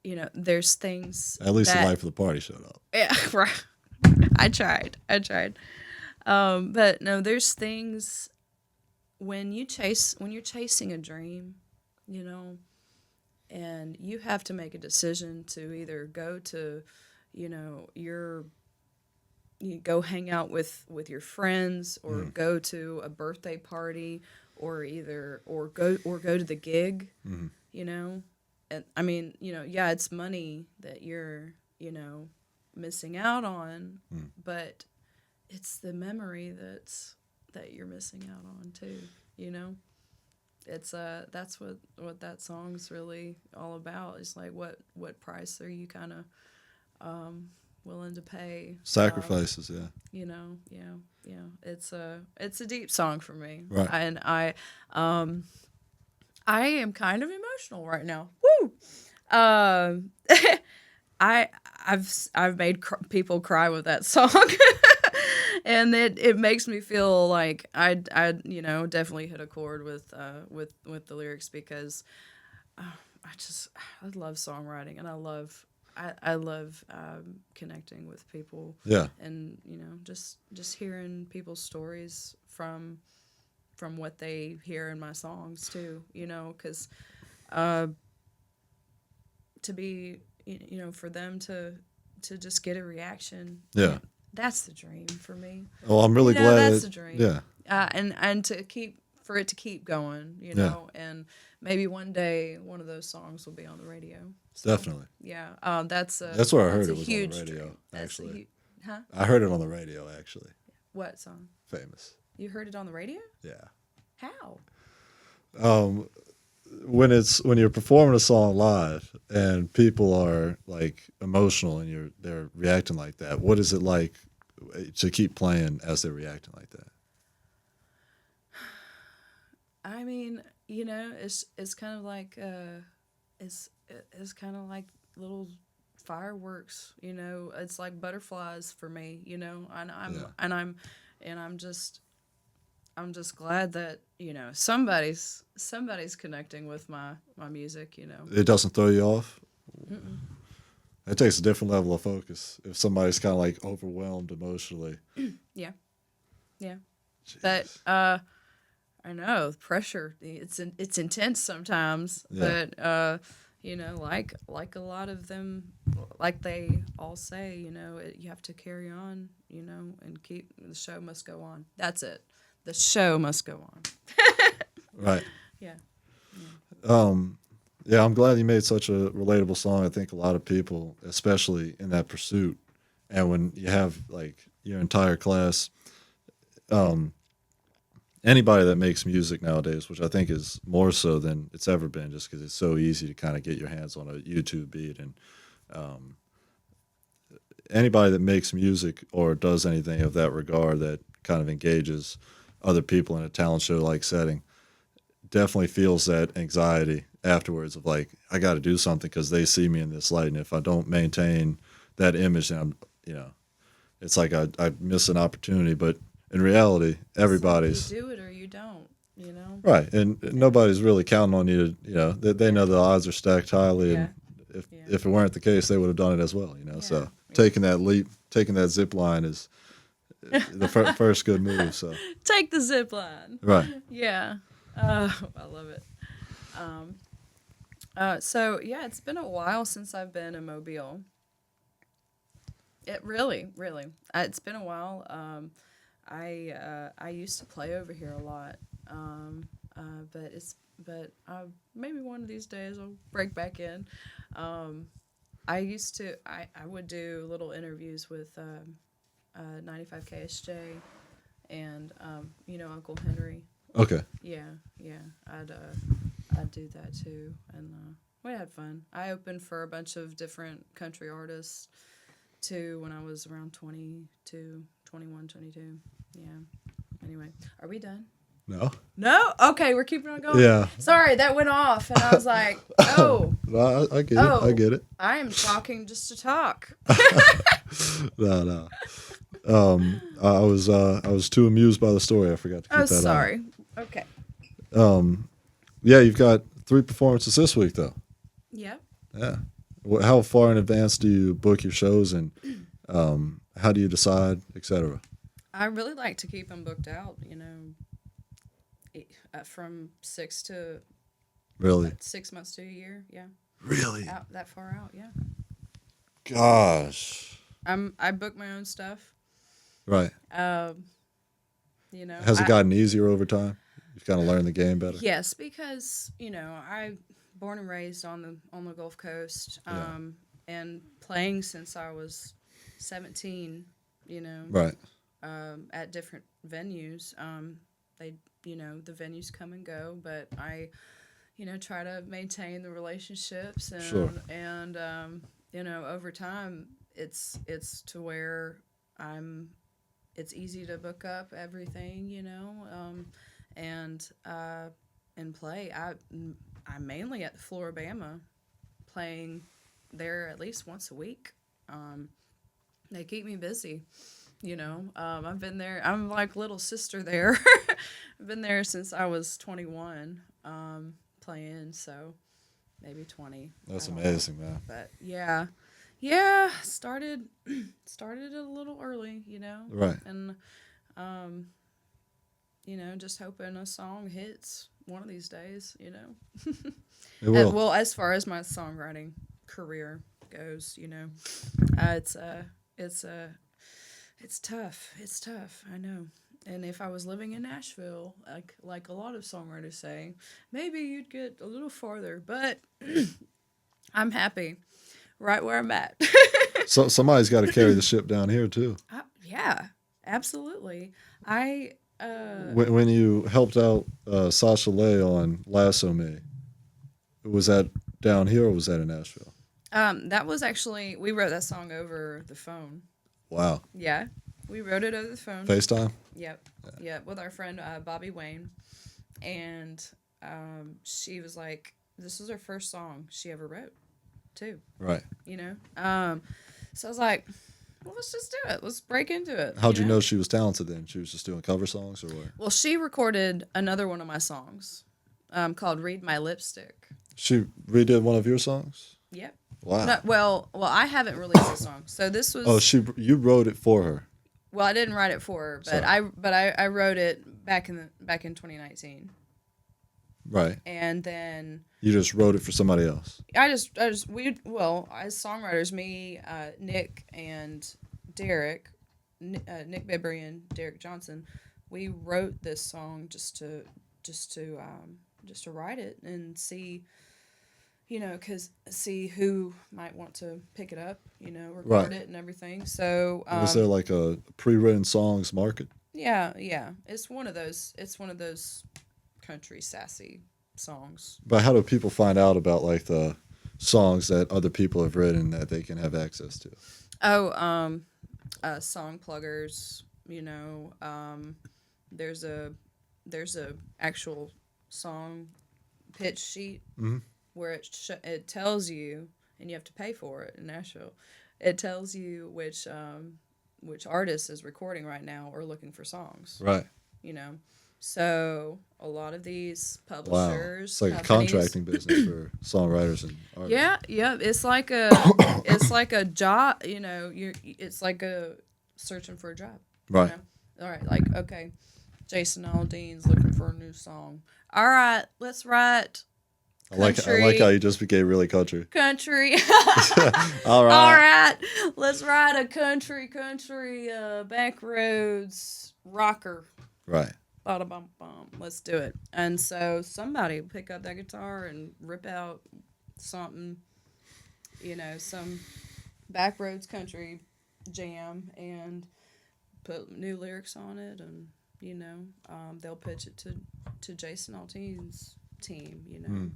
A: there's things
B: At least the
A: that,
B: life of the party showed up.
A: yeah, right. I tried. But no, there's things when you're chasing a dream, and you have to make a decision to either go to, you go hang out with your friends, or go to a birthday party, or go to the gig, and I mean, yeah, it's money that you're, missing out on, but it's the memory that you're missing out on too, It's that's what that song's really all about. It's like what price are you kind of willing to pay?
B: Sacrifices, yeah.
A: Yeah. It's a deep song for me.
B: Right.
A: And I am kind of emotional right now. Woo! I've made people cry with that song, and it makes me feel like I definitely hit a chord with the lyrics, because I love songwriting, and I love connecting with people.
B: Yeah.
A: And just hearing people's stories from what they hear in my songs too, because to be, for them to just get a reaction.
B: Yeah.
A: That's the dream for me.
B: Well, I'm really glad.
A: That's the dream.
B: Yeah.
A: And for it to keep going, and maybe one day one of those songs will be on the radio. So,
B: Definitely.
A: yeah. That's
B: where I heard
A: that's a
B: it was on the
A: huge
B: radio,
A: dream. That's a
B: actually.
A: huh?
B: I heard it on the radio, actually.
A: What song?
B: Famous.
A: You heard it on the radio?
B: Yeah.
A: How?
B: When you're performing a song live and people are like emotional and they're reacting like that, what is it like to keep playing as they're reacting like that?
A: I mean, it's kind of like it's kind of like little fireworks, It's like butterflies for me, and I'm just glad that somebody's connecting with my music.
B: It doesn't throw you off? Mm-mm. It takes a different level of focus if somebody's kind of like overwhelmed emotionally.
A: Yeah.
B: Jeez.
A: But I know pressure. It's intense sometimes.
B: Yeah.
A: But like a lot of them, like they all say, you have to carry on, and the show must go on. That's it. The show must go on.
B: Right.
A: Yeah.
B: Yeah, I'm glad you made such a relatable song. I think a lot of people, especially in that pursuit, and when you have like your entire class, anybody that makes music nowadays, which I think is more so than it's ever been, just because it's so easy to kind of get your hands on a YouTube beat, and anybody that makes music or does anything of that regard that kind of engages other people in a talent show like setting definitely feels that anxiety afterwards of like, I got to do something because they see me in this light, and if I don't maintain that image, then it's like I miss an opportunity. But in reality, everybody's
A: you do it or you don't,
B: right, and nobody's really counting on you to, they know the odds are stacked highly, and if it weren't the case, they would have done it as well, So taking that leap, taking that zip line is the first good move. So
A: take the zip line.
B: Right.
A: Yeah. I love it. So yeah, it's been a while since I've been in Mobile. It really, it's been a while. I used to play over here a lot, but maybe one of these days I'll break back in. I would do little interviews with 95 KSJ and Uncle Henry.
B: Okay.
A: Yeah, I'd do that too, and we had fun. I opened for a bunch of different country artists too when I was around 21, 22. Anyway, are we done?
B: No.
A: No? Okay, we're keeping on going.
B: Yeah.
A: Sorry, that went off, and I was like, oh.
B: No, I get it.
A: Oh.
B: I get it.
A: I am talking just to talk.
B: No. I was too amused by the story. I forgot to keep
A: Oh,
B: that
A: sorry. Okay.
B: Yeah, you've got 3 performances this week, though.
A: Yep.
B: Yeah. How far in advance do you book your shows, and how do you decide, etc.?
A: I really like to keep them booked out, from 6
B: Really?
A: 6 months to a year. Yeah.
B: Really?
A: Out that far out. Yeah.
B: Gosh.
A: I book my own stuff.
B: Right.
A: Has
B: it gotten easier over time? You've kind of learned the game better.
A: Yes, because I born and raised on the Gulf Coast, and playing since I was 17.
B: Right.
A: At different venues. The venues come and go, but I, try to maintain the relationships and
B: Sure.
A: and over time it's to where it's easy to book up everything, and play. I'm mainly at the Floribama, playing there at least once a week. They keep me busy. I've been there. I'm like little sister there. I've been there since I was 21, playing, so maybe 20.
B: That's
A: I don't
B: amazing,
A: know.
B: man.
A: But started it a little early,
B: Right.
A: and just hoping a song hits one of these days,
B: It will.
A: Well, as far as my songwriting career goes, it's tough. It's tough. I know. And if I was living in Nashville, like a lot of songwriters say, maybe you'd get a little farther. But I'm happy right where I'm at.
B: So somebody's got to carry the ship down here too.
A: Yeah, absolutely.
B: When you helped out Sasha Lay on Lasso Me, was that down here or was that in Nashville?
A: That was actually, we wrote that song over the phone.
B: Wow.
A: Yeah, we wrote it over the phone.
B: FaceTime?
A: Yep, with our friend Bobby Wayne. And she was like, this was her first song she ever wrote, too.
B: Right.
A: So I was like, well, let's just do it. Let's break into it.
B: How'd you know she was talented then? She was just doing cover songs or what?
A: Well, she recorded another one of my songs called Read My Lipstick.
B: She redid one of your songs?
A: Yep.
B: Wow.
A: No, well, I haven't released a song. So this was...
B: Oh, you wrote it for her.
A: Well, I didn't write it for her, but I wrote it back in 2019.
B: Right.
A: And then
B: you just wrote it for somebody else.
A: as songwriters, me, Nick and Derek, Nick Bibbery and Derek Johnson, we wrote this song just to write it and see, see who might want to pick it up, record it and everything. So
B: was there like a pre-written songs market?
A: Yeah. It's one of those country sassy songs.
B: But how do people find out about like the songs that other people have written that they can have access to?
A: Song pluggers, there's a actual song pitch sheet where it tells you, and you have to pay for it in Nashville. It tells you which artist is recording right now or looking for songs.
B: Right.
A: So a lot of these publishers,
B: wow. It's like
A: companies,
B: a contracting business for songwriters and artists.
A: Yeah. It's like a job. It's like a searching for a job.
B: Right.
A: All right. Like, okay, Jason Aldean's looking for a new song. All right, let's write.
B: I like how you just became really country.
A: Country.
B: All right.
A: All right. Let's write a country back roads rocker.
B: Right.
A: Ba-da-bum-bum. Let's do it. And so somebody will pick up that guitar and rip out something, some backroads country jam and put new lyrics on it, and they'll pitch it to Jason Alteen's team.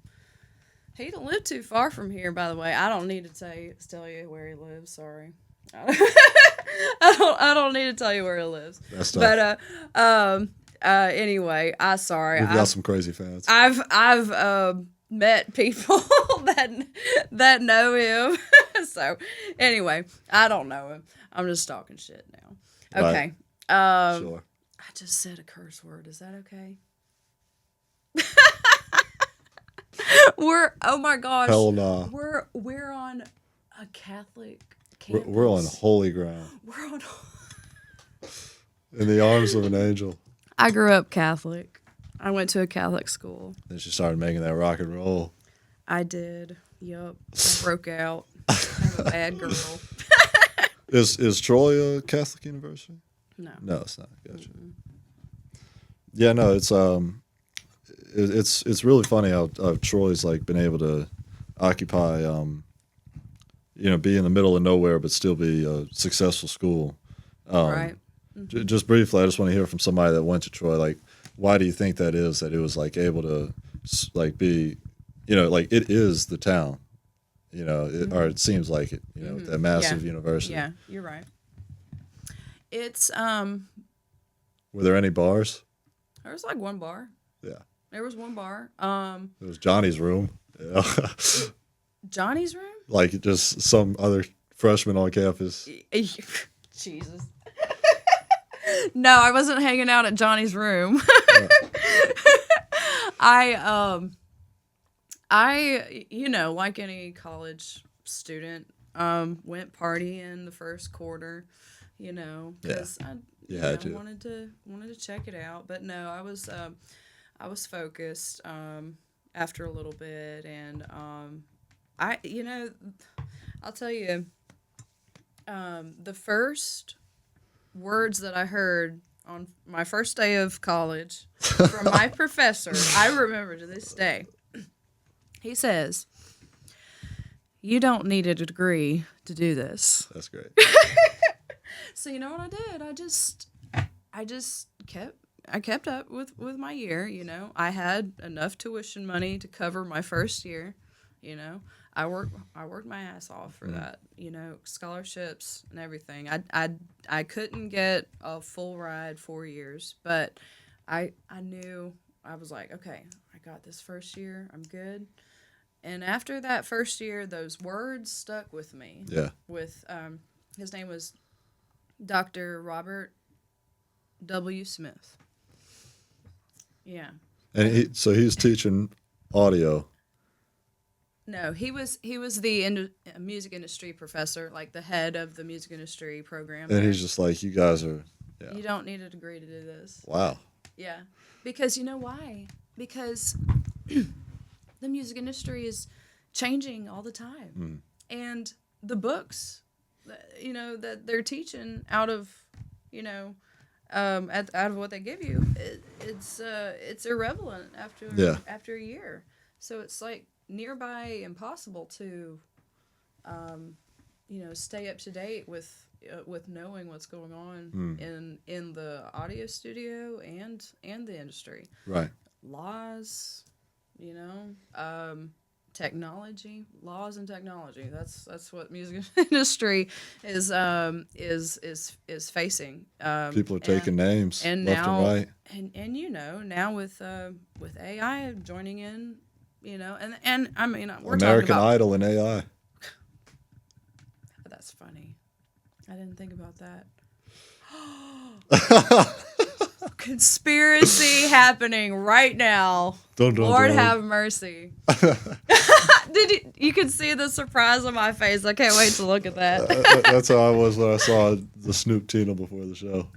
A: He don't live too far from here, by the way. I don't need to tell you where he lives. Sorry. I don't need to tell you where he lives.
B: That's tough.
A: But anyway, sorry.
B: We've got some crazy fans.
A: I've met people that know him. So anyway, I don't know him. I'm just talking shit now. Okay.
B: Right. Sure.
A: I just said a curse word. Is that okay? Oh my gosh.
B: Hell nah.
A: We're on a Catholic campus.
B: We're on holy ground.
A: We're on.
B: In the arms of an angel.
A: I grew up Catholic. I went to a Catholic school.
B: Then she started making that rock and roll.
A: I did. Yup. I broke out. I'm a bad girl.
B: Is Troy a Catholic university?
A: No.
B: No, it's not. Gotcha. Mm-hmm. Yeah, no, it's really funny how Troy's like been able to occupy, be in the middle of nowhere but still be a successful school.
A: Right. Mm-hmm.
B: Just briefly, I just want to hear from somebody that went to Troy. Like, why do you think that is? That it was like able to, like, be, like it is the town,
A: Mm-hmm.
B: or it seems like it, with that massive university.
A: Yeah, you're right. It's
B: Were there any bars?
A: There was like one bar.
B: Yeah.
A: There was one bar.
B: It was Johnny's room. Yeah.
A: Johnny's room?
B: Like just some other freshman on campus.
A: Jesus. No, I wasn't hanging out at Johnny's room. I like any college student, went partying the first quarter, because I wanted to check it out. But no, I was focused after a little bit, and I'll tell you, the first words that I heard on my first day of college from my professor, I remember to this day. He says, "You don't need a degree to do this."
B: That's great.
A: So you know what I did? I just kept up with my year. I had enough tuition money to cover my first year. I worked my ass off for that. Scholarships and everything. I couldn't get a full ride 4 years, but I knew, I was like, okay, I got this first year. I'm good. And after that first year, those words stuck with me.
B: Yeah.
A: With his name was Dr. Robert W. Smith. Yeah.
B: And he's teaching audio.
A: No, he was the music industry professor, like the head of the music industry program.
B: And he's just like, you guys are. Yeah.
A: You don't need a degree to do this.
B: Wow.
A: Yeah, because you know why? Because the music industry is changing all the time, and the books, that they're teaching out of, out of what they give you, it's irrelevant after a year. So it's like nearby impossible to, stay up to date with knowing what's going on in the audio studio and the industry.
B: Right.
A: Laws, technology, laws and technology. That's what music industry is facing.
B: People are taking names
A: and
B: left
A: now,
B: and right.
A: And now with AI joining in, and I mean we're
B: American
A: talking about
B: Idol and AI.
A: That's funny. I didn't think about that. Conspiracy happening right now. Lord have mercy. You can see the surprise on my face. I can't wait to look at that.
B: That's how I was when I saw the Snoop Tina before the show.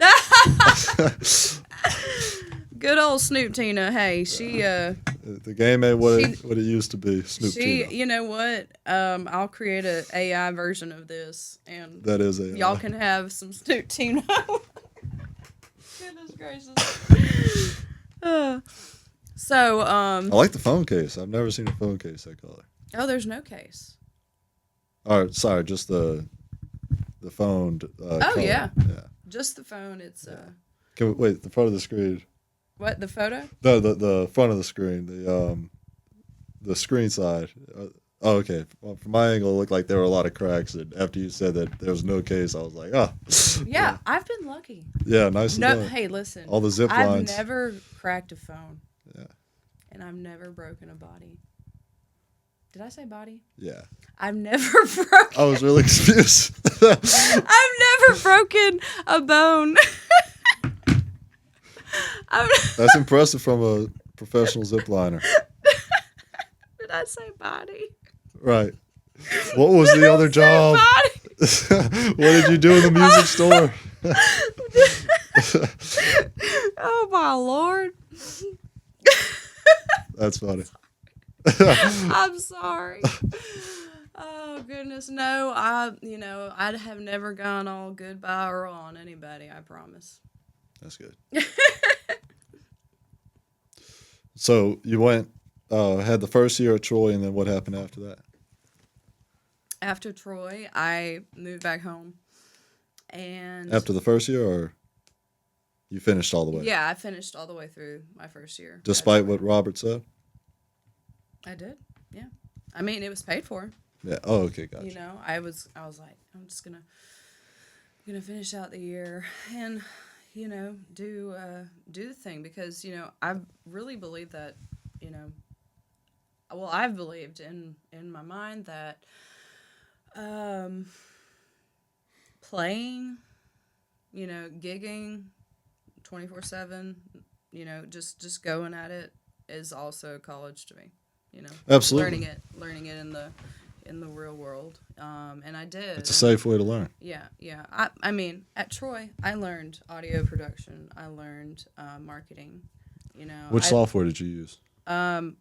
A: Good old Snoop Tina. Hey, she
B: the game ain't what it used to be. Snoop Tina.
A: You know what? I'll create a AI version of this, and
B: that is AI.
A: Y'all can have some Snoop Tina. Goodness gracious.
B: I like the phone case. I've never seen a phone case that color.
A: Oh, there's no case.
B: All right, sorry, just the phone.
A: Oh, yeah.
B: Yeah.
A: Just the phone. It's
B: Can we, wait, the front of the screen.
A: What, the photo?
B: No, the front of the screen. The screen side. Oh, okay. Well, from my angle, it looked like there were a lot of cracks. And after you said that there was no case, I was like, oh.
A: Yeah, I've been lucky.
B: Yeah, nice
A: No,
B: and done.
A: hey, listen.
B: All the zip
A: I've
B: lines.
A: never cracked a phone.
B: Yeah.
A: And I've never broken a body. Did I say body?
B: Yeah.
A: I've never broken.
B: I was really confused.
A: I've never broken a bone.
B: That's impressive from a professional zip liner.
A: Did I say body?
B: Right. What was the other job? What did you do in the music store?
A: Oh my Lord.
B: That's funny.
A: I'm sorry. Oh goodness, no. I have never gone all goodbye or on anybody. I promise.
B: That's good. So you went, had the first year at Troy, and then what happened after that?
A: After Troy, I moved back home, and
B: After the first year, or you finished all the way?
A: yeah, I finished all the way through my first year.
B: Despite what Robert said?
A: I did. Yeah, I mean it was paid for.
B: Yeah. Oh, okay, gotcha.
A: You know, I was like, I'm just gonna finish out the year and do the thing, because I really believe that I've believed in my mind that playing, gigging 24/7, just going at it is also college to me.
B: Absolutely.
A: learning it in the real world. And I did.
B: It's a safe way to learn.
A: Yeah. I mean, at Troy, I learned audio production. I learned marketing.
B: Which software did you use?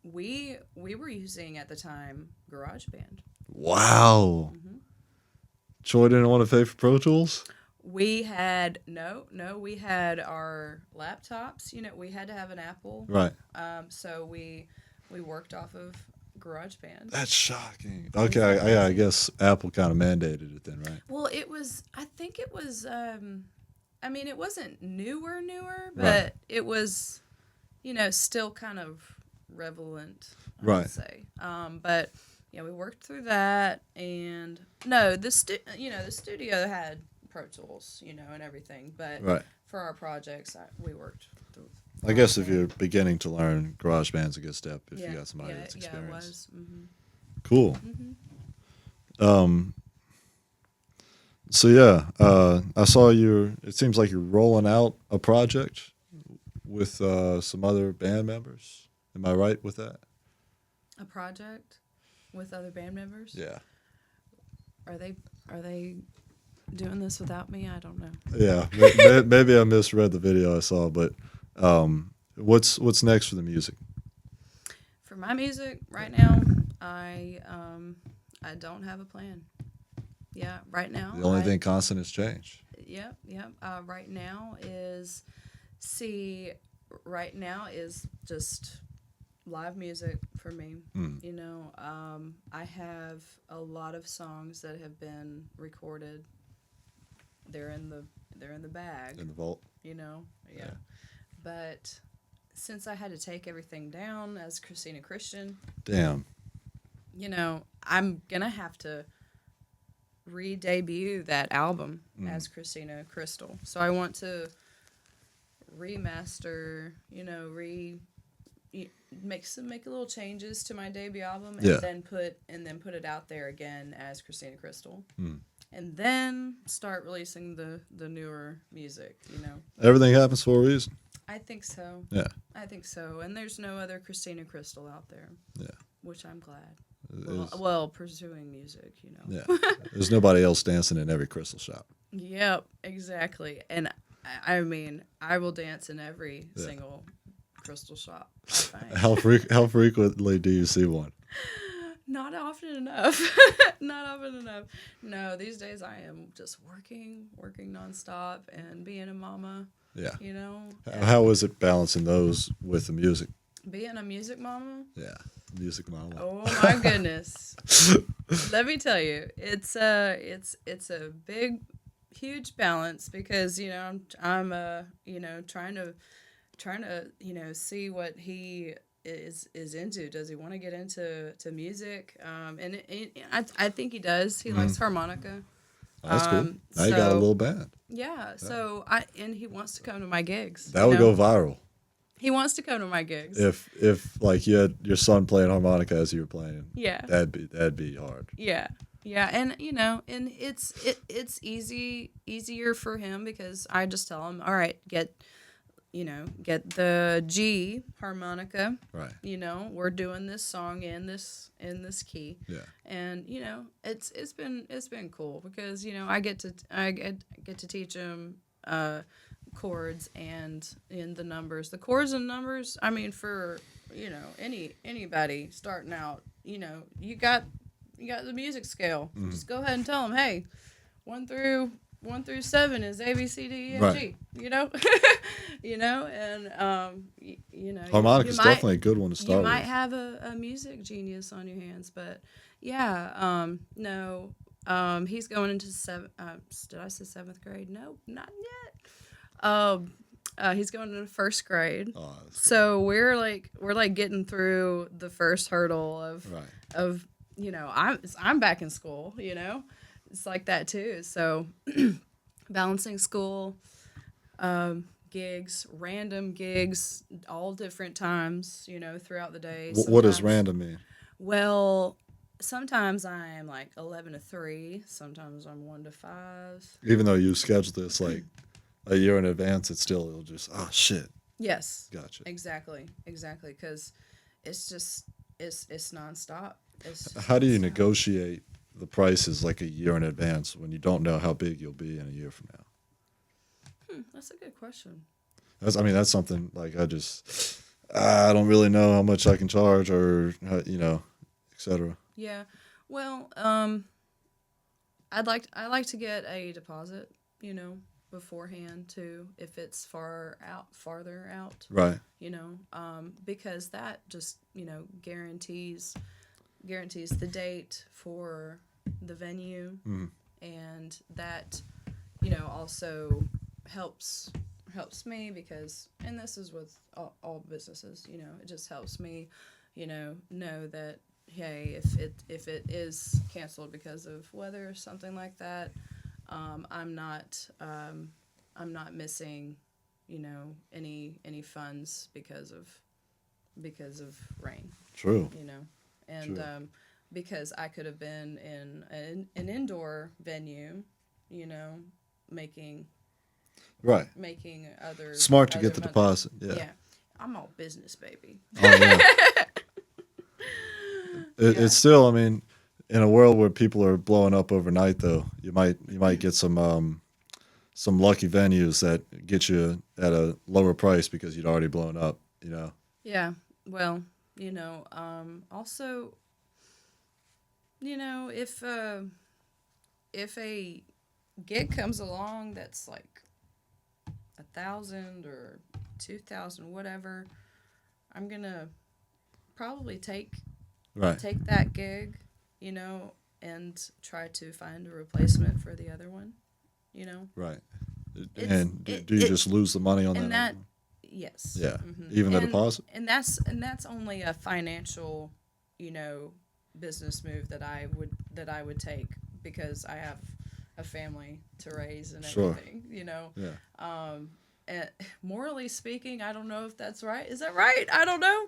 A: We were using at the time GarageBand.
B: Wow.
A: Mm-hmm.
B: Troy didn't want to pay for Pro Tools?
A: We had we had our laptops. We had to have an Apple.
B: Right.
A: So we worked off of GarageBand.
B: That's shocking. Okay, I guess Apple kind of mandated it then, right?
A: Well, I think it was, I mean, it wasn't newer, but
B: Right.
A: it was, still kind of relevant, I
B: Right.
A: would say. But, yeah, we worked through that, and, no, the studio had Pro Tools, and everything, but
B: Right.
A: for our projects, we worked through.
B: I guess if you're beginning to learn, GarageBand's a good step if you got somebody that's
A: Yeah, it
B: experienced.
A: was. Mm-hmm.
B: Cool. So yeah, I saw it seems like you're rolling out a project with some other band members. Am I right with that?
A: A project with other band members?
B: Yeah.
A: Are they doing this without me? I don't know.
B: Yeah. Maybe I misread the video I saw, but what's next for the music?
A: For my music right now, I don't have a plan. Yeah, right now.
B: The only thing constant is change.
A: Yep. Right now is just live music for me. I have a lot of songs that have been recorded. They're in the bag.
B: In the vault.
A: Yeah. But since I had to take everything down as Christina Christian,
B: Damn.
A: I'm gonna have to re-debut that album as Christina Crystal. So I want to remaster, make little changes to my debut album, and
B: Yeah.
A: then put it out there again as Christina Crystal, and then start releasing the newer music.
B: Everything happens for a reason.
A: I think so.
B: Yeah.
A: I think so. And there's no other Christina Crystal out there.
B: Yeah.
A: Which I'm glad.
B: It's-
A: Well, pursuing music,
B: Yeah. There's nobody else dancing in every crystal shop.
A: Yep, exactly. And I mean, I will dance in every single crystal shop I find.
B: How frequently do you see one?
A: Not often enough. Not often enough. No, these days I am just working nonstop and being a mama.
B: Yeah.
A: and
B: How is it balancing those with the music?
A: being a music mama.
B: Yeah. Music mama.
A: Oh my goodness. Let me tell you, it's a big, huge balance, because I'm trying to see what he is into. Does he want to get into music? I think he does. He likes harmonica.
B: That's cool. Now you got a
A: So
B: little band.
A: yeah, so and he wants to come to my gigs.
B: That would go viral.
A: He wants to come to my gigs.
B: If like you had your son playing harmonica as you were playing.
A: Yeah.
B: That'd be hard.
A: Yeah. Yeah, and and it's easier for him because I just tell him, all right, get the G harmonica.
B: Right.
A: We're doing this song in this key.
B: Yeah.
A: And it's been cool because I get to teach him chords and in the numbers. The chords and numbers, I mean, for anybody starting out, you got the music scale. Just go ahead and tell them, hey, 1 through 7 is A B C D E F G. And
B: Harmonica's definitely a good one to start
A: You might
B: with.
A: have a music genius on your hands, but no, he's going into did I say 7th grade? No, not yet. He's going into 1st grade.
B: Oh,
A: So we're like getting through the first hurdle of I'm back in school, it's like that too. So balancing school, gigs, random gigs, all different times, throughout the day.
B: What does
A: Sometimes-
B: random mean?
A: Well, sometimes I'm like 11 to 3. Sometimes I'm 1 to 5.
B: Even though you scheduled this like a year in advance, it'll just shit.
A: Yes.
B: Gotcha.
A: Exactly. Because it's just it's nonstop.
B: How do you negotiate the prices like a year in advance when you don't know how big you'll be in a year from now?
A: That's a good question.
B: That's something like I don't really know how much I can charge or etc.
A: Yeah. Well, I like to get a deposit, beforehand too, if it's farther out.
B: Right.
A: Because that just, guarantees the date for the venue, and that, also helps me because, and this is with all businesses, it just helps me, know that, hey, if it is canceled because of weather or something like that, I'm not missing, any funds because of rain.
B: True.
A: And
B: True.
A: because I could have been in an indoor venue, making other
B: Smart to get the
A: money.
B: deposit. Yeah.
A: Yeah, I'm all business, baby.
B: Oh, yeah. It's still, in a world where people are blowing up overnight, though, you might get some lucky venues that get you at a lower price because you'd already blown up.
A: Yeah. Well, also, if a gig comes along that's like 1,000 or 2,000, whatever, I'm gonna probably take that gig, and try to find a replacement for the other one,
B: Right.
A: It's-
B: And do you just lose the money on
A: and
B: that?
A: that, yes.
B: Yeah.
A: Mhm.
B: Even the
A: And-
B: deposit?
A: And that's only a financial, business move that I would take because I have a family to raise and
B: Sure.
A: everything,
B: Yeah.
A: And morally speaking, I don't know if that's right. Is that right? I don't know.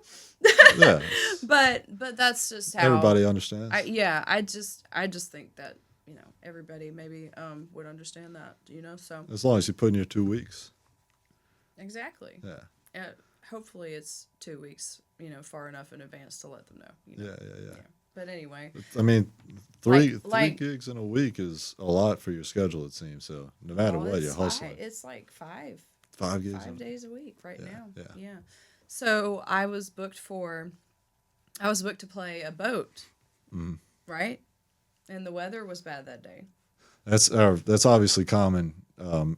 B: Yeah.
A: But that's just how
B: Everybody understands.
A: I just think that, everybody maybe would understand that, so
B: As long as you put in your 2 weeks.
A: exactly.
B: Yeah.
A: Hopefully it's 2 weeks, far enough in advance to let them know.
B: Yeah.
A: But anyway,
B: Three
A: Like-
B: gigs in a week is a lot for your schedule, it seems. So no matter what, you're hustling.
A: It's like 5
B: 5 gigs.
A: 5 days a week right now.
B: yeah.
A: Yeah. So I was booked to play a boat, right? And the weather was bad that day.
B: That's obviously common,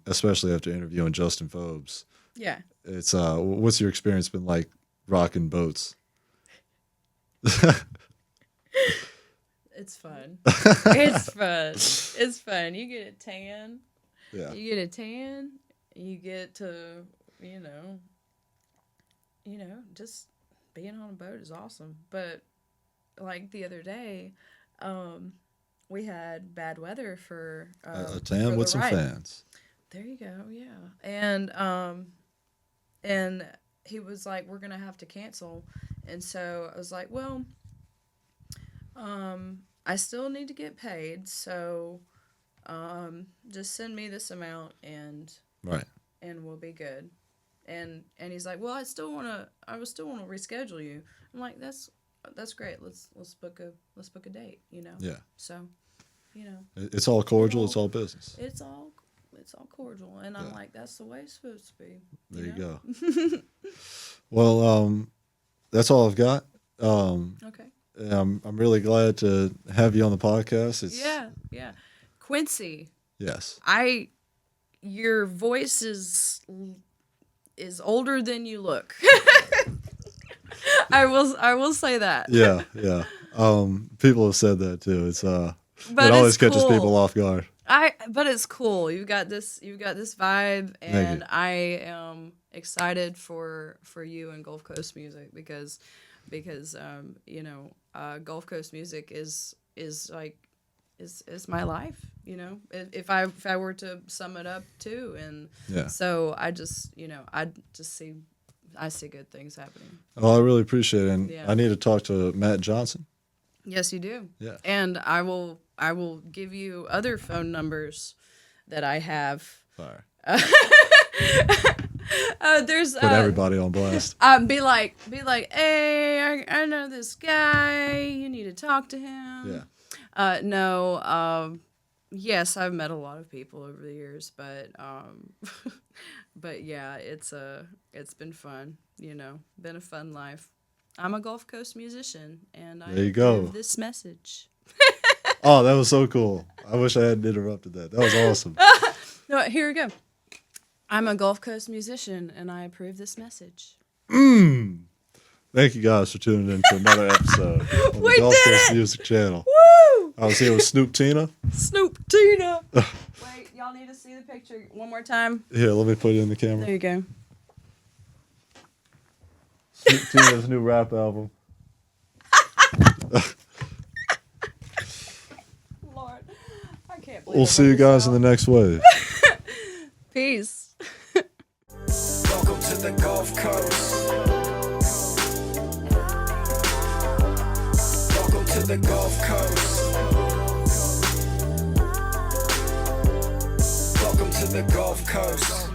B: especially after interviewing Justin Phobes.
A: Yeah.
B: It's what's your experience been like rocking boats?
A: It's fun. It's fun. It's fun. You get a tan.
B: Yeah.
A: You get a tan. You get to, just being on a boat is awesome. But like the other day, we had bad weather for
B: A
A: for
B: tan
A: the
B: with some
A: ride.
B: fans.
A: There you go, yeah. And he was like, "We're gonna have to cancel," and so I was like, "Well, I still need to get paid, so just send me this amount
B: Right.
A: and we'll be good." And he's like, "Well, I still wanna reschedule you." I'm like, "That's great. Let's book a date, you know."
B: Yeah.
A: So, you know,
B: It's all cordial. It's all business.
A: it's all cordial, and I'm like, that's the way it's supposed to be.
B: There you
A: know?
B: go. Well, that's all I've got.
A: Okay.
B: I'm really glad to have you on the podcast. It's
A: Yeah. Quincy,
B: Yes.
A: your voice is older than you look. I will say that.
B: Yeah. Yeah. People have said that too. It's
A: But
B: it always
A: it's
B: catches
A: cool.
B: people off guard.
A: But it's cool. You've got this vibe, and
B: you.
A: I am excited for you and Gulf Coast music because you know, Gulf Coast music is like is my life, you know. If I were to sum it up too, and
B: Yeah.
A: so I see good things happening.
B: Oh, I really appreciate it. And
A: Yeah.
B: I need to talk to Matt Johnson.
A: Yes, you do.
B: Yeah.
A: And I will give you other phone numbers that I have.
B: Fire.
A: There's
B: Put everybody on blast.
A: be like, hey, I know this guy. You need to talk to him.
B: Yeah.
A: No. Yes, I've met a lot of people over the years, but but yeah, it's been fun. You know, been a fun life. I'm a Gulf Coast musician, and I
B: There you go.
A: approve this message.
B: Oh, that was so cool. I wish I hadn't interrupted that. That was awesome.
A: No, here we go. I'm a Gulf Coast musician, and I approve this message.
B: Thank you guys for tuning in to another episode of the
A: We
B: Gulf
A: did
B: Coast
A: it!
B: Music Channel.
A: Woo!
B: I was here with Snoop Tina.
A: Snoop Tina. Wait, y'all need to see the picture one more time.
B: Here, let me put it in the camera.
A: There you go.
B: Snoop Tina's new rap album.
A: Lord, I can't believe
B: We'll see you guys in the next wave.
A: Peace.
C: Welcome to the Gulf Coast. Welcome to the Gulf Coast. Welcome to the Gulf Coast.